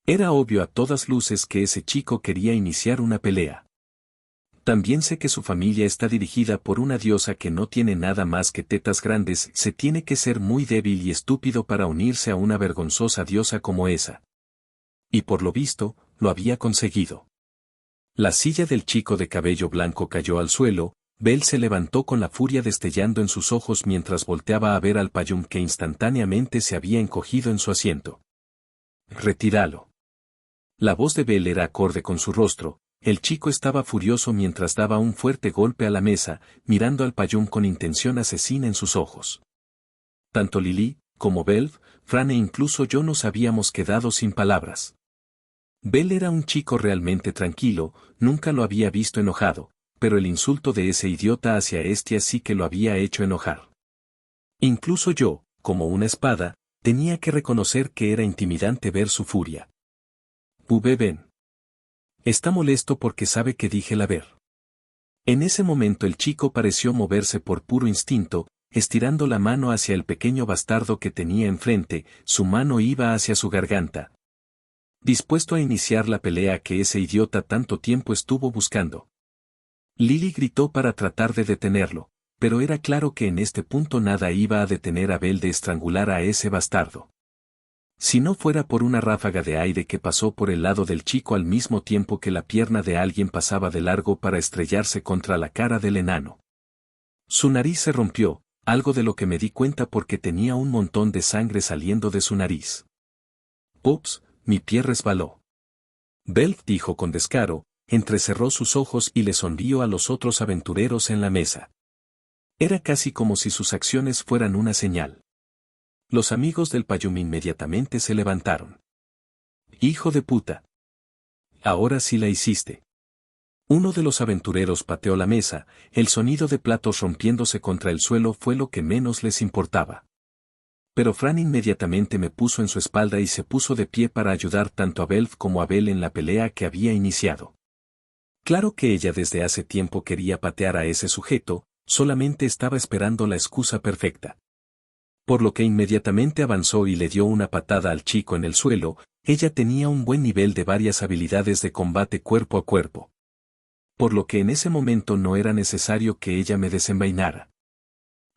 Era obvio a todas luces que ese chico quería iniciar una pelea. También sé que su familia está dirigida por una diosa que no tiene nada más que tetas grandes, se tiene que ser muy débil y estúpido para unirse a una vergonzosa diosa como esa. Y por lo visto, lo había conseguido. La silla del chico de cabello blanco cayó al suelo, Bell se levantó con la furia destellando en sus ojos mientras volteaba a ver al payún que instantáneamente se había encogido en su asiento. «Retíralo». La voz de Bell era acorde con su rostro. El chico estaba furioso mientras daba un fuerte golpe a la mesa, mirando al payún con intención asesina en sus ojos. Tanto Lily, como Bell, Fran e incluso yo nos habíamos quedado sin palabras. Bell era un chico realmente tranquilo, nunca lo había visto enojado, pero el insulto de ese idiota hacia Estia sí que lo había hecho enojar. Incluso yo, como una espada, tenía que reconocer que era intimidante ver su furia. Ben. Está molesto porque sabe que dije la ver. En ese momento el chico pareció moverse por puro instinto, estirando la mano hacia el pequeño bastardo que tenía enfrente, su mano iba hacia su garganta. Dispuesto a iniciar la pelea que ese idiota tanto tiempo estuvo buscando. Lily gritó para tratar de detenerlo, pero era claro que en este punto nada iba a detener a Bell de estrangular a ese bastardo. Si no fuera por una ráfaga de aire que pasó por el lado del chico al mismo tiempo que la pierna de alguien pasaba de largo para estrellarse contra la cara del enano. Su nariz se rompió, algo de lo que me di cuenta porque tenía un montón de sangre saliendo de su nariz. «Ups, mi pie resbaló». Bell dijo con descaro, entrecerró sus ojos y le sonrió a los otros aventureros en la mesa. Era casi como si sus acciones fueran una señal. Los amigos del Payum inmediatamente se levantaron. ¡Hijo de puta! Ahora sí la hiciste. Uno de los aventureros pateó la mesa, el sonido de platos rompiéndose contra el suelo fue lo que menos les importaba. Pero Fran inmediatamente me puso en su espalda y se puso de pie para ayudar tanto a Belf como a Bel en la pelea que había iniciado. Claro que ella desde hace tiempo quería patear a ese sujeto, solamente estaba esperando la excusa perfecta. Por lo que inmediatamente avanzó y le dio una patada al chico en el suelo, ella tenía un buen nivel de varias habilidades de combate cuerpo a cuerpo. Por lo que en ese momento no era necesario que ella me desenvainara.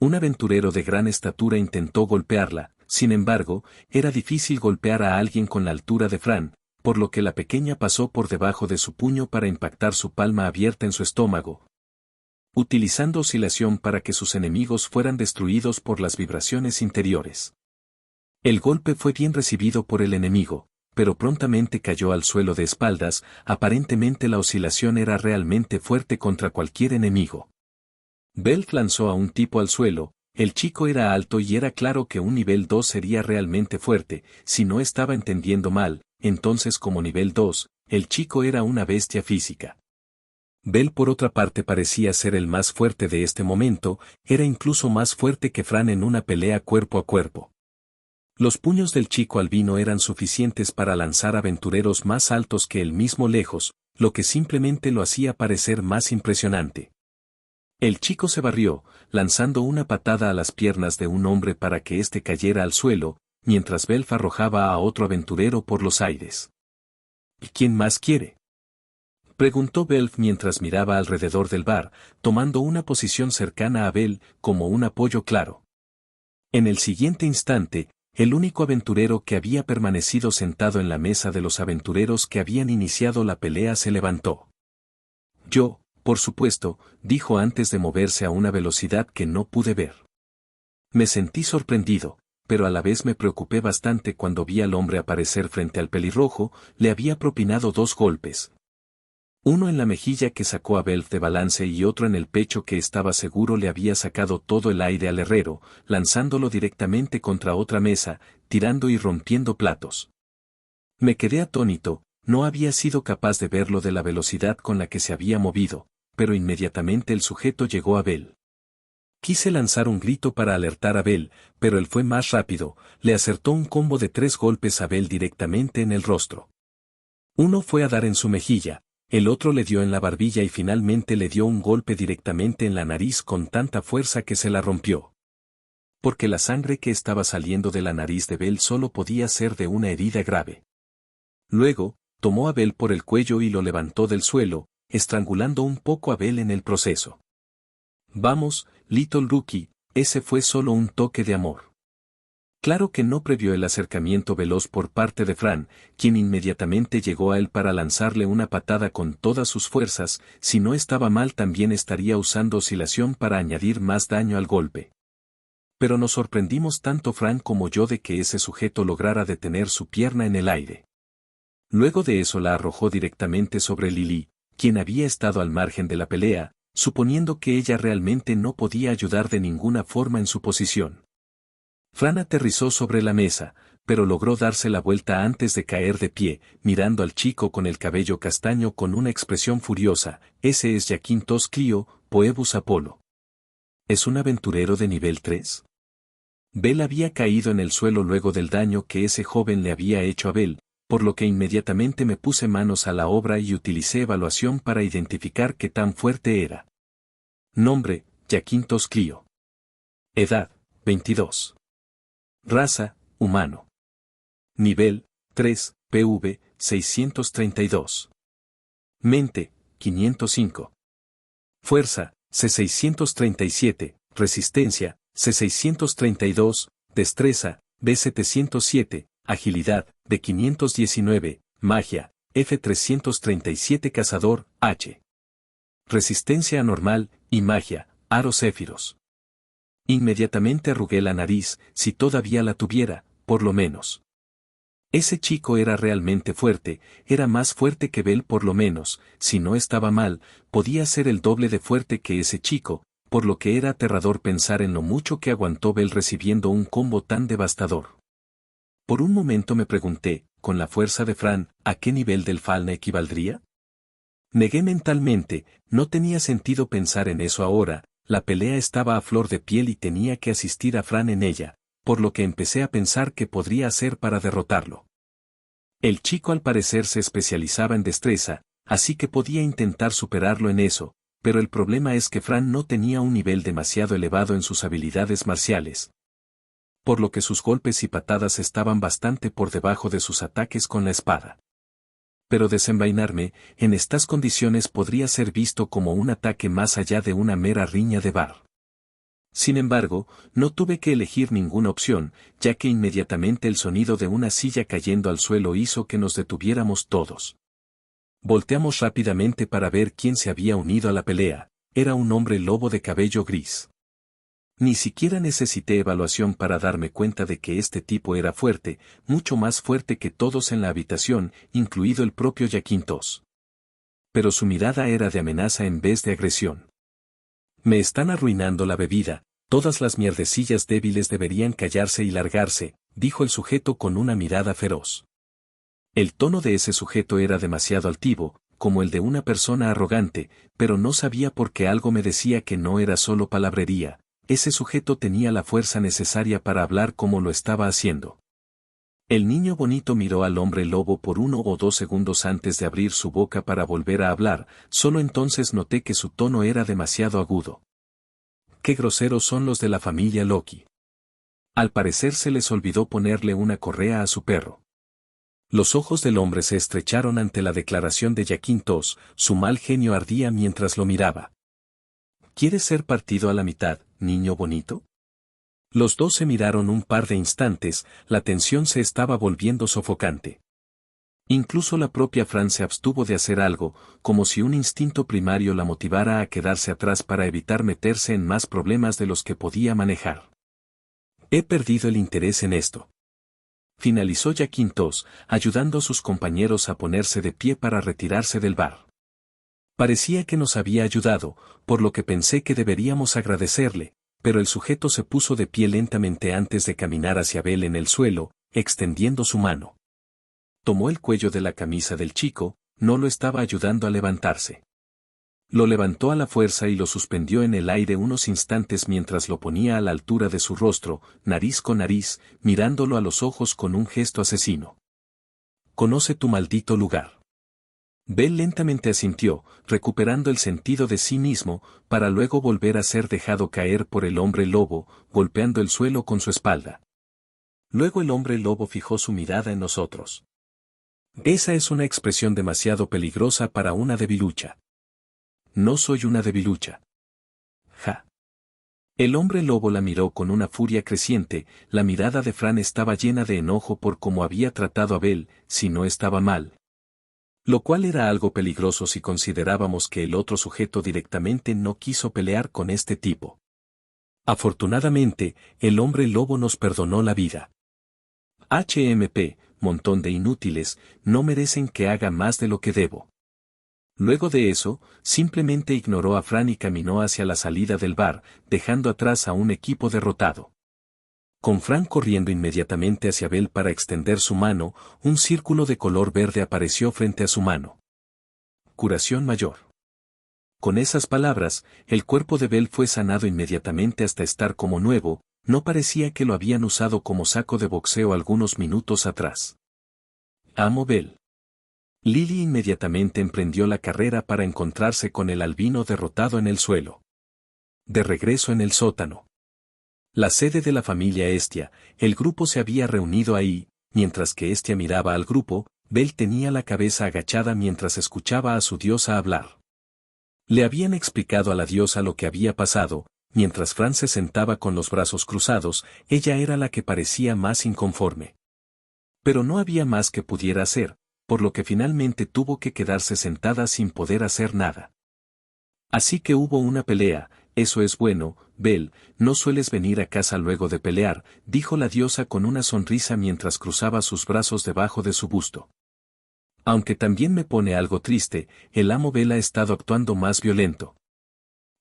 Un aventurero de gran estatura intentó golpearla, sin embargo, era difícil golpear a alguien con la altura de Fran, por lo que la pequeña pasó por debajo de su puño para impactar su palma abierta en su estómago, utilizando oscilación para que sus enemigos fueran destruidos por las vibraciones interiores. El golpe fue bien recibido por el enemigo, pero prontamente cayó al suelo de espaldas, aparentemente la oscilación era realmente fuerte contra cualquier enemigo. Belf lanzó a un tipo al suelo, el chico era alto y era claro que un nivel 2 sería realmente fuerte, si no estaba entendiendo mal, entonces como nivel 2, el chico era una bestia física. Bel por otra parte parecía ser el más fuerte de este momento, era incluso más fuerte que Fran en una pelea cuerpo a cuerpo. Los puños del chico albino eran suficientes para lanzar aventureros más altos que él mismo lejos, lo que simplemente lo hacía parecer más impresionante. El chico se barrió, lanzando una patada a las piernas de un hombre para que éste cayera al suelo, mientras Belf arrojaba a otro aventurero por los aires. ¿Y quién más quiere?, preguntó Belf mientras miraba alrededor del bar, tomando una posición cercana a Bel, como un apoyo claro. En el siguiente instante, el único aventurero que había permanecido sentado en la mesa de los aventureros que habían iniciado la pelea se levantó. Yo, por supuesto, dijo antes de moverse a una velocidad que no pude ver. Me sentí sorprendido, pero a la vez me preocupé bastante cuando vi al hombre aparecer frente al pelirrojo, le había propinado 2 golpes. Uno en la mejilla que sacó a Belf de balance y otro en el pecho que estaba seguro le había sacado todo el aire al herrero, lanzándolo directamente contra otra mesa, tirando y rompiendo platos. Me quedé atónito, no había sido capaz de verlo de la velocidad con la que se había movido, pero inmediatamente el sujeto llegó a Bel. Quise lanzar un grito para alertar a Bel, pero él fue más rápido, le acertó un combo de 3 golpes a Bel directamente en el rostro. Uno fue a dar en su mejilla, el otro le dio en la barbilla y finalmente le dio un golpe directamente en la nariz con tanta fuerza que se la rompió. Porque la sangre que estaba saliendo de la nariz de Bel solo podía ser de una herida grave. Luego, tomó a Bel por el cuello y lo levantó del suelo, estrangulando un poco a Bel en el proceso. Vamos, Little Rookie, ese fue solo un toque de amor. Claro que no previó el acercamiento veloz por parte de Fran, quien inmediatamente llegó a él para lanzarle una patada con todas sus fuerzas, si no estaba mal también estaría usando oscilación para añadir más daño al golpe. Pero nos sorprendimos tanto Fran como yo de que ese sujeto lograra detener su pierna en el aire. Luego de eso la arrojó directamente sobre Lily, quien había estado al margen de la pelea, suponiendo que ella realmente no podía ayudar de ninguna forma en su posición. Fran aterrizó sobre la mesa, pero logró darse la vuelta antes de caer de pie, mirando al chico con el cabello castaño con una expresión furiosa. Ese es Jaquintos Clio, Poebus Apolo. ¿Es un aventurero de nivel 3? Bel había caído en el suelo luego del daño que ese joven le había hecho a Bel, por lo que inmediatamente me puse manos a la obra y utilicé evaluación para identificar qué tan fuerte era. Nombre, Jaquintos Clio. Edad, 22. Raza, humano. Nivel, 3, PV, 632. Mente, 505. Fuerza, C637, Resistencia, C632, Destreza, B707, Agilidad, D519, Magia, F337 Cazador, H. Resistencia anormal, y Magia, Aro Céfiros. Inmediatamente arrugué la nariz, si todavía la tuviera, por lo menos. Ese chico era realmente fuerte, era más fuerte que Bel por lo menos, si no estaba mal, podía ser el doble de fuerte que ese chico, por lo que era aterrador pensar en lo mucho que aguantó Bell recibiendo un combo tan devastador. Por un momento me pregunté, con la fuerza de Fran, ¿a qué nivel del Falna equivaldría? Negué mentalmente, no tenía sentido pensar en eso ahora, la pelea estaba a flor de piel y tenía que asistir a Fran en ella, por lo que empecé a pensar qué podría hacer para derrotarlo. El chico al parecer se especializaba en destreza, así que podía intentar superarlo en eso, pero el problema es que Fran no tenía un nivel demasiado elevado en sus habilidades marciales, por lo que sus golpes y patadas estaban bastante por debajo de sus ataques con la espada. Pero desenvainarme, en estas condiciones podría ser visto como un ataque más allá de una mera riña de bar. Sin embargo, no tuve que elegir ninguna opción, ya que inmediatamente el sonido de una silla cayendo al suelo hizo que nos detuviéramos todos. Volteamos rápidamente para ver quién se había unido a la pelea, era un hombre lobo de cabello gris. Ni siquiera necesité evaluación para darme cuenta de que este tipo era fuerte, mucho más fuerte que todos en la habitación, incluido el propio Yaquintos. Pero su mirada era de amenaza en vez de agresión. Me están arruinando la bebida, todas las mierdecillas débiles deberían callarse y largarse, dijo el sujeto con una mirada feroz. El tono de ese sujeto era demasiado altivo, como el de una persona arrogante, pero no sabía por qué algo me decía que no era solo palabrería. Ese sujeto tenía la fuerza necesaria para hablar como lo estaba haciendo. El niño bonito miró al hombre lobo por 1 o 2 segundos antes de abrir su boca para volver a hablar, solo entonces noté que su tono era demasiado agudo. Qué groseros son los de la familia Loki. Al parecer se les olvidó ponerle una correa a su perro. Los ojos del hombre se estrecharon ante la declaración de Yaquintos, su mal genio ardía mientras lo miraba. ¿Quieres ser partido a la mitad, niño bonito? Los dos se miraron un par de instantes, la tensión se estaba volviendo sofocante. Incluso la propia Fran se abstuvo de hacer algo, como si un instinto primario la motivara a quedarse atrás para evitar meterse en más problemas de los que podía manejar. He perdido el interés en esto. Finalizó Yaquintos, ayudando a sus compañeros a ponerse de pie para retirarse del bar. Parecía que nos había ayudado, por lo que pensé que deberíamos agradecerle, pero el sujeto se puso de pie lentamente antes de caminar hacia Bell en el suelo, extendiendo su mano. Tomó el cuello de la camisa del chico, no lo estaba ayudando a levantarse. Lo levantó a la fuerza y lo suspendió en el aire unos instantes mientras lo ponía a la altura de su rostro, nariz con nariz, mirándolo a los ojos con un gesto asesino. Conoce tu maldito lugar. Bell lentamente asintió, recuperando el sentido de sí mismo, para luego volver a ser dejado caer por el hombre lobo, golpeando el suelo con su espalda. Luego el hombre lobo fijó su mirada en nosotros. Esa es una expresión demasiado peligrosa para una debilucha. No soy una debilucha. Ja. El hombre lobo la miró con una furia creciente, la mirada de Fran estaba llena de enojo por cómo había tratado a Bell, si no estaba mal. Lo cual era algo peligroso si considerábamos que el otro sujeto directamente no quiso pelear con este tipo. Afortunadamente, el hombre lobo nos perdonó la vida. HMP, montón de inútiles, no merecen que haga más de lo que debo. Luego de eso, simplemente ignoró a Fran y caminó hacia la salida del bar, dejando atrás a un equipo derrotado. Con Fran corriendo inmediatamente hacia Bell para extender su mano, un círculo de color verde apareció frente a su mano. Curación mayor. Con esas palabras, el cuerpo de Bell fue sanado inmediatamente hasta estar como nuevo, no parecía que lo habían usado como saco de boxeo algunos minutos atrás. Amo Bell. Lily inmediatamente emprendió la carrera para encontrarse con el albino derrotado en el suelo. De regreso en el sótano. La sede de la familia Estia, el grupo se había reunido ahí, mientras que Estia miraba al grupo, Bell tenía la cabeza agachada mientras escuchaba a su diosa hablar. Le habían explicado a la diosa lo que había pasado, mientras Fran se sentaba con los brazos cruzados, ella era la que parecía más inconforme. Pero no había más que pudiera hacer, por lo que finalmente tuvo que quedarse sentada sin poder hacer nada. Así que hubo una pelea, eso es bueno, Bell, no sueles venir a casa luego de pelear, dijo la diosa con una sonrisa mientras cruzaba sus brazos debajo de su busto. Aunque también me pone algo triste, el amo Bell ha estado actuando más violento.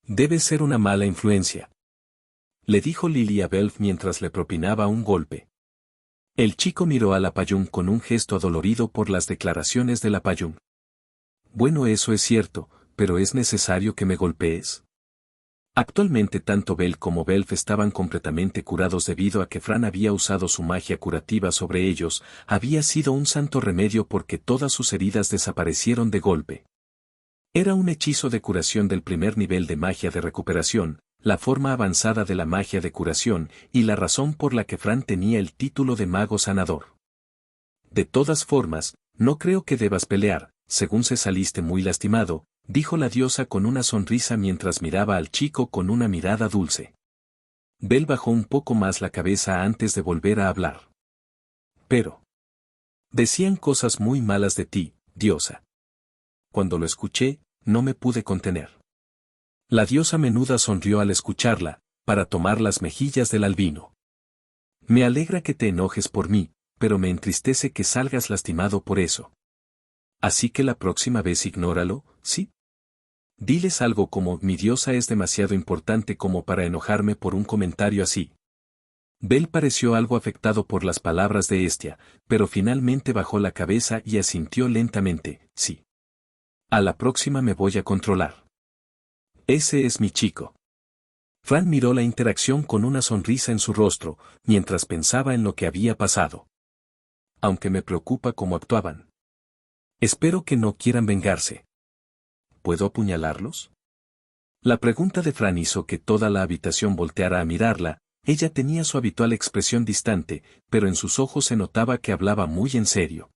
Debe ser una mala influencia, le dijo Lily a Belf mientras le propinaba un golpe. El chico miró a la Payún con un gesto adolorido por las declaraciones de la Payún. Bueno, eso es cierto, pero ¿es necesario que me golpees? Actualmente tanto Bell como Belf estaban completamente curados debido a que Fran había usado su magia curativa sobre ellos, había sido un santo remedio porque todas sus heridas desaparecieron de golpe. Era un hechizo de curación del primer nivel de magia de recuperación, la forma avanzada de la magia de curación y la razón por la que Fran tenía el título de mago sanador. De todas formas, no creo que debas pelear, según se saliste muy lastimado, dijo la diosa con una sonrisa mientras miraba al chico con una mirada dulce. Bell bajó un poco más la cabeza antes de volver a hablar. Pero decían cosas muy malas de ti, diosa. Cuando lo escuché, no me pude contener. La diosa menuda sonrió al escucharla, para tomar las mejillas del albino. Me alegra que te enojes por mí, pero me entristece que salgas lastimado por eso. Así que la próxima vez ignóralo, ¿sí? Diles algo como, mi diosa es demasiado importante como para enojarme por un comentario así. Bell pareció algo afectado por las palabras de Hestia, pero finalmente bajó la cabeza y asintió lentamente, sí. A la próxima me voy a controlar. Ese es mi chico. Fran miró la interacción con una sonrisa en su rostro, mientras pensaba en lo que había pasado. Aunque me preocupa cómo actuaban. Espero que no quieran vengarse. ¿Puedo apuñalarlos? La pregunta de Fran hizo que toda la habitación volteara a mirarla. Ella tenía su habitual expresión distante, pero en sus ojos se notaba que hablaba muy en serio.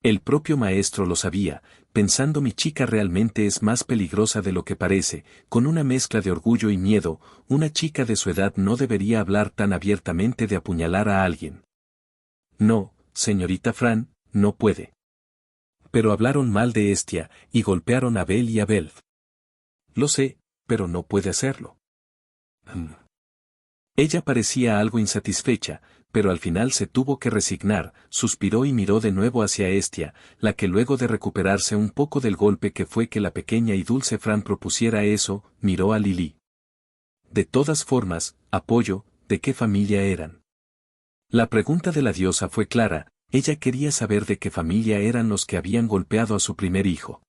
El propio maestro lo sabía, pensando mi chica realmente es más peligrosa de lo que parece, con una mezcla de orgullo y miedo, una chica de su edad no debería hablar tan abiertamente de apuñalar a alguien. No, señorita Fran, no puede. Pero hablaron mal de Hestia, y golpearon a Bell y a Belf. Lo sé, pero no puede hacerlo. Ella parecía algo insatisfecha, pero al final se tuvo que resignar, suspiró y miró de nuevo hacia Hestia, la que luego de recuperarse un poco del golpe que fue que la pequeña y dulce Fran propusiera eso, miró a Lily. De todas formas, apoyo, ¿de qué familia eran? La pregunta de la diosa fue clara, ella quería saber de qué familia eran los que habían golpeado a su primer hijo.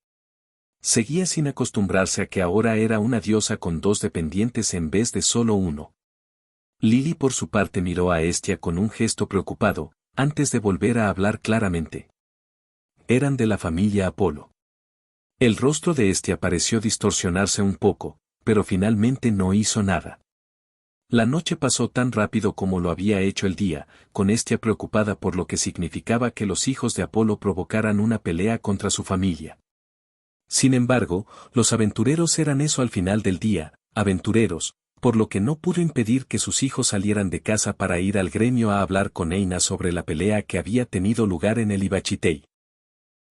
Seguía sin acostumbrarse a que ahora era una diosa con dos dependientes en vez de solo uno. Lily por su parte miró a Hestia con un gesto preocupado, antes de volver a hablar claramente. Eran de la familia Apolo. El rostro de Hestia pareció distorsionarse un poco, pero finalmente no hizo nada. La noche pasó tan rápido como lo había hecho el día, con Hestia preocupada por lo que significaba que los hijos de Apolo provocaran una pelea contra su familia. Sin embargo, los aventureros eran eso al final del día, aventureros, por lo que no pudo impedir que sus hijos salieran de casa para ir al gremio a hablar con Eina sobre la pelea que había tenido lugar en el Ibachitei.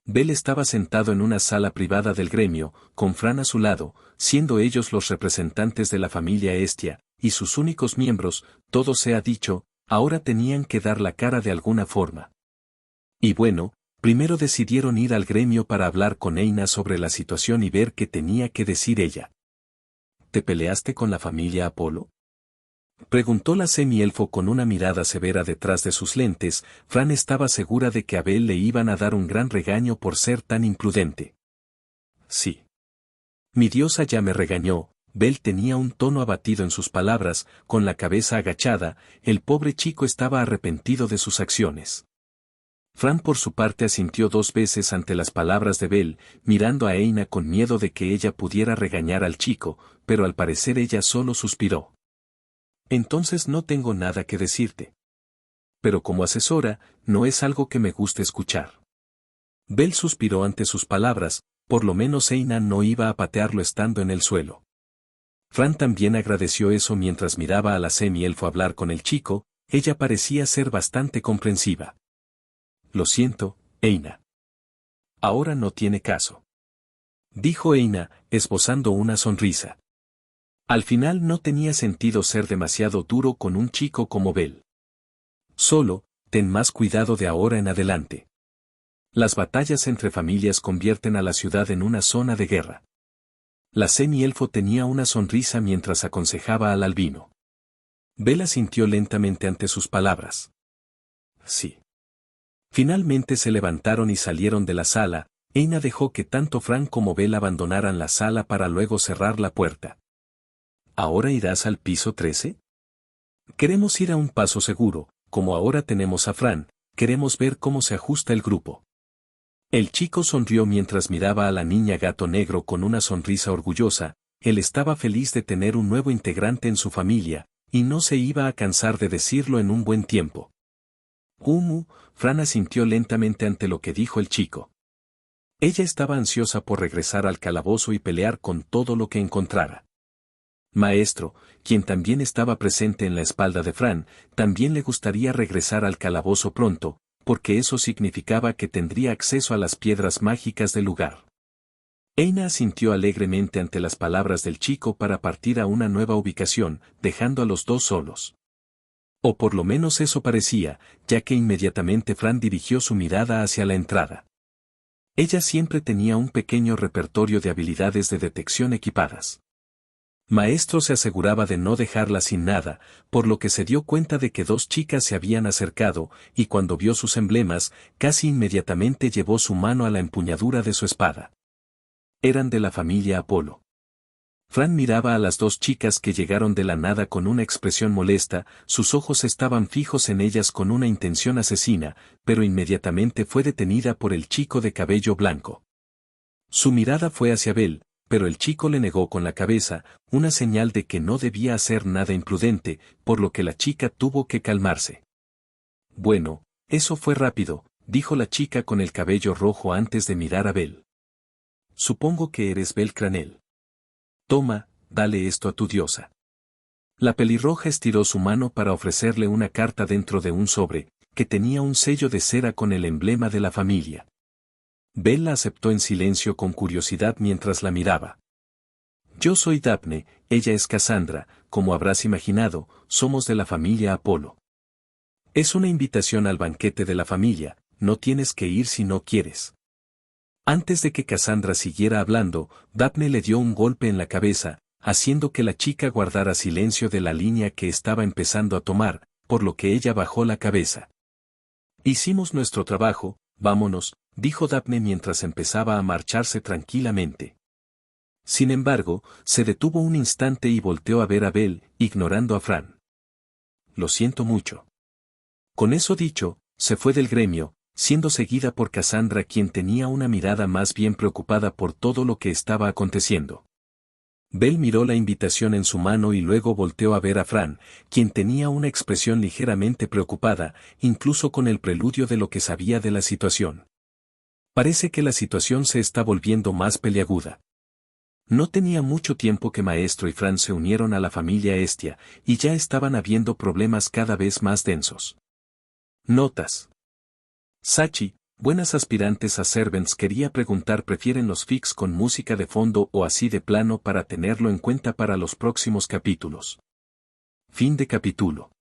Bell estaba sentado en una sala privada del gremio, con Fran a su lado, siendo ellos los representantes de la familia Hestia, y sus únicos miembros, todo se ha dicho, ahora tenían que dar la cara de alguna forma. Y bueno, primero decidieron ir al gremio para hablar con Eina sobre la situación y ver qué tenía que decir ella. ¿Te peleaste con la familia Apolo? Preguntó la semielfo con una mirada severa detrás de sus lentes. Fran estaba segura de que a Bell le iban a dar un gran regaño por ser tan imprudente. Sí. Mi diosa ya me regañó. Bell tenía un tono abatido en sus palabras, con la cabeza agachada, el pobre chico estaba arrepentido de sus acciones. Fran por su parte asintió 2 veces ante las palabras de Bell, mirando a Eina con miedo de que ella pudiera regañar al chico, pero al parecer ella solo suspiró. Entonces no tengo nada que decirte. Pero como asesora, no es algo que me guste escuchar. Bell suspiró ante sus palabras, por lo menos Eina no iba a patearlo estando en el suelo. Fran también agradeció eso mientras miraba a la semielfo hablar con el chico, ella parecía ser bastante comprensiva. Lo siento, Eina. Ahora no tiene caso. Dijo Eina, esbozando una sonrisa. Al final no tenía sentido ser demasiado duro con un chico como Bell. Solo, ten más cuidado de ahora en adelante. Las batallas entre familias convierten a la ciudad en una zona de guerra. La semi-elfo tenía una sonrisa mientras aconsejaba al albino. Bella sintió lentamente ante sus palabras. Sí. Finalmente se levantaron y salieron de la sala. Eina dejó que tanto Fran como Bella abandonaran la sala para luego cerrar la puerta. ¿Ahora irás al piso 13? Queremos ir a un paso seguro, como ahora tenemos a Fran, queremos ver cómo se ajusta el grupo. El chico sonrió mientras miraba a la niña gato negro con una sonrisa orgullosa. Él estaba feliz de tener un nuevo integrante en su familia, y no se iba a cansar de decirlo en un buen tiempo. Fran asintió lentamente ante lo que dijo el chico. Ella estaba ansiosa por regresar al calabozo y pelear con todo lo que encontrara. Maestro, quien también estaba presente en la espalda de Fran, también le gustaría regresar al calabozo pronto, porque eso significaba que tendría acceso a las piedras mágicas del lugar. Eina asintió alegremente ante las palabras del chico para partir a una nueva ubicación, dejando a los dos solos. O por lo menos eso parecía, ya que inmediatamente Fran dirigió su mirada hacia la entrada. Ella siempre tenía un pequeño repertorio de habilidades de detección equipadas. Maestro se aseguraba de no dejarla sin nada, por lo que se dio cuenta de que dos chicas se habían acercado, y cuando vio sus emblemas, casi inmediatamente llevó su mano a la empuñadura de su espada. Eran de la familia Apolo. Fran miraba a las dos chicas que llegaron de la nada con una expresión molesta, sus ojos estaban fijos en ellas con una intención asesina, pero inmediatamente fue detenida por el chico de cabello blanco. Su mirada fue hacia Bell, pero el chico le negó con la cabeza, una señal de que no debía hacer nada imprudente, por lo que la chica tuvo que calmarse. Bueno, eso fue rápido, dijo la chica con el cabello rojo antes de mirar a Bell. Supongo que eres Bell Cranel. Toma, dale esto a tu diosa. La pelirroja estiró su mano para ofrecerle una carta dentro de un sobre, que tenía un sello de cera con el emblema de la familia. Bell la aceptó en silencio con curiosidad mientras la miraba. Yo soy Daphne, ella es Cassandra, como habrás imaginado, somos de la familia Apolo. Es una invitación al banquete de la familia, no tienes que ir si no quieres. Antes de que Cassandra siguiera hablando, Daphne le dio un golpe en la cabeza, haciendo que la chica guardara silencio de la línea que estaba empezando a tomar, por lo que ella bajó la cabeza. Hicimos nuestro trabajo, vámonos, dijo Daphne mientras empezaba a marcharse tranquilamente. Sin embargo, se detuvo un instante y volteó a ver a Bell, ignorando a Fran. Lo siento mucho. Con eso dicho, se fue del gremio, siendo seguida por Cassandra, quien tenía una mirada más bien preocupada por todo lo que estaba aconteciendo. Bell miró la invitación en su mano y luego volteó a ver a Fran, quien tenía una expresión ligeramente preocupada, incluso con el preludio de lo que sabía de la situación. Parece que la situación se está volviendo más peliaguda. No tenía mucho tiempo que Maestro y Fran se unieron a la familia Hestia, y ya estaban habiendo problemas cada vez más densos. Notas. Sachi, buenas aspirantes a Servants, quería preguntar: ¿prefieren los fics con música de fondo o así de plano para tenerlo en cuenta para los próximos capítulos? Fin de capítulo.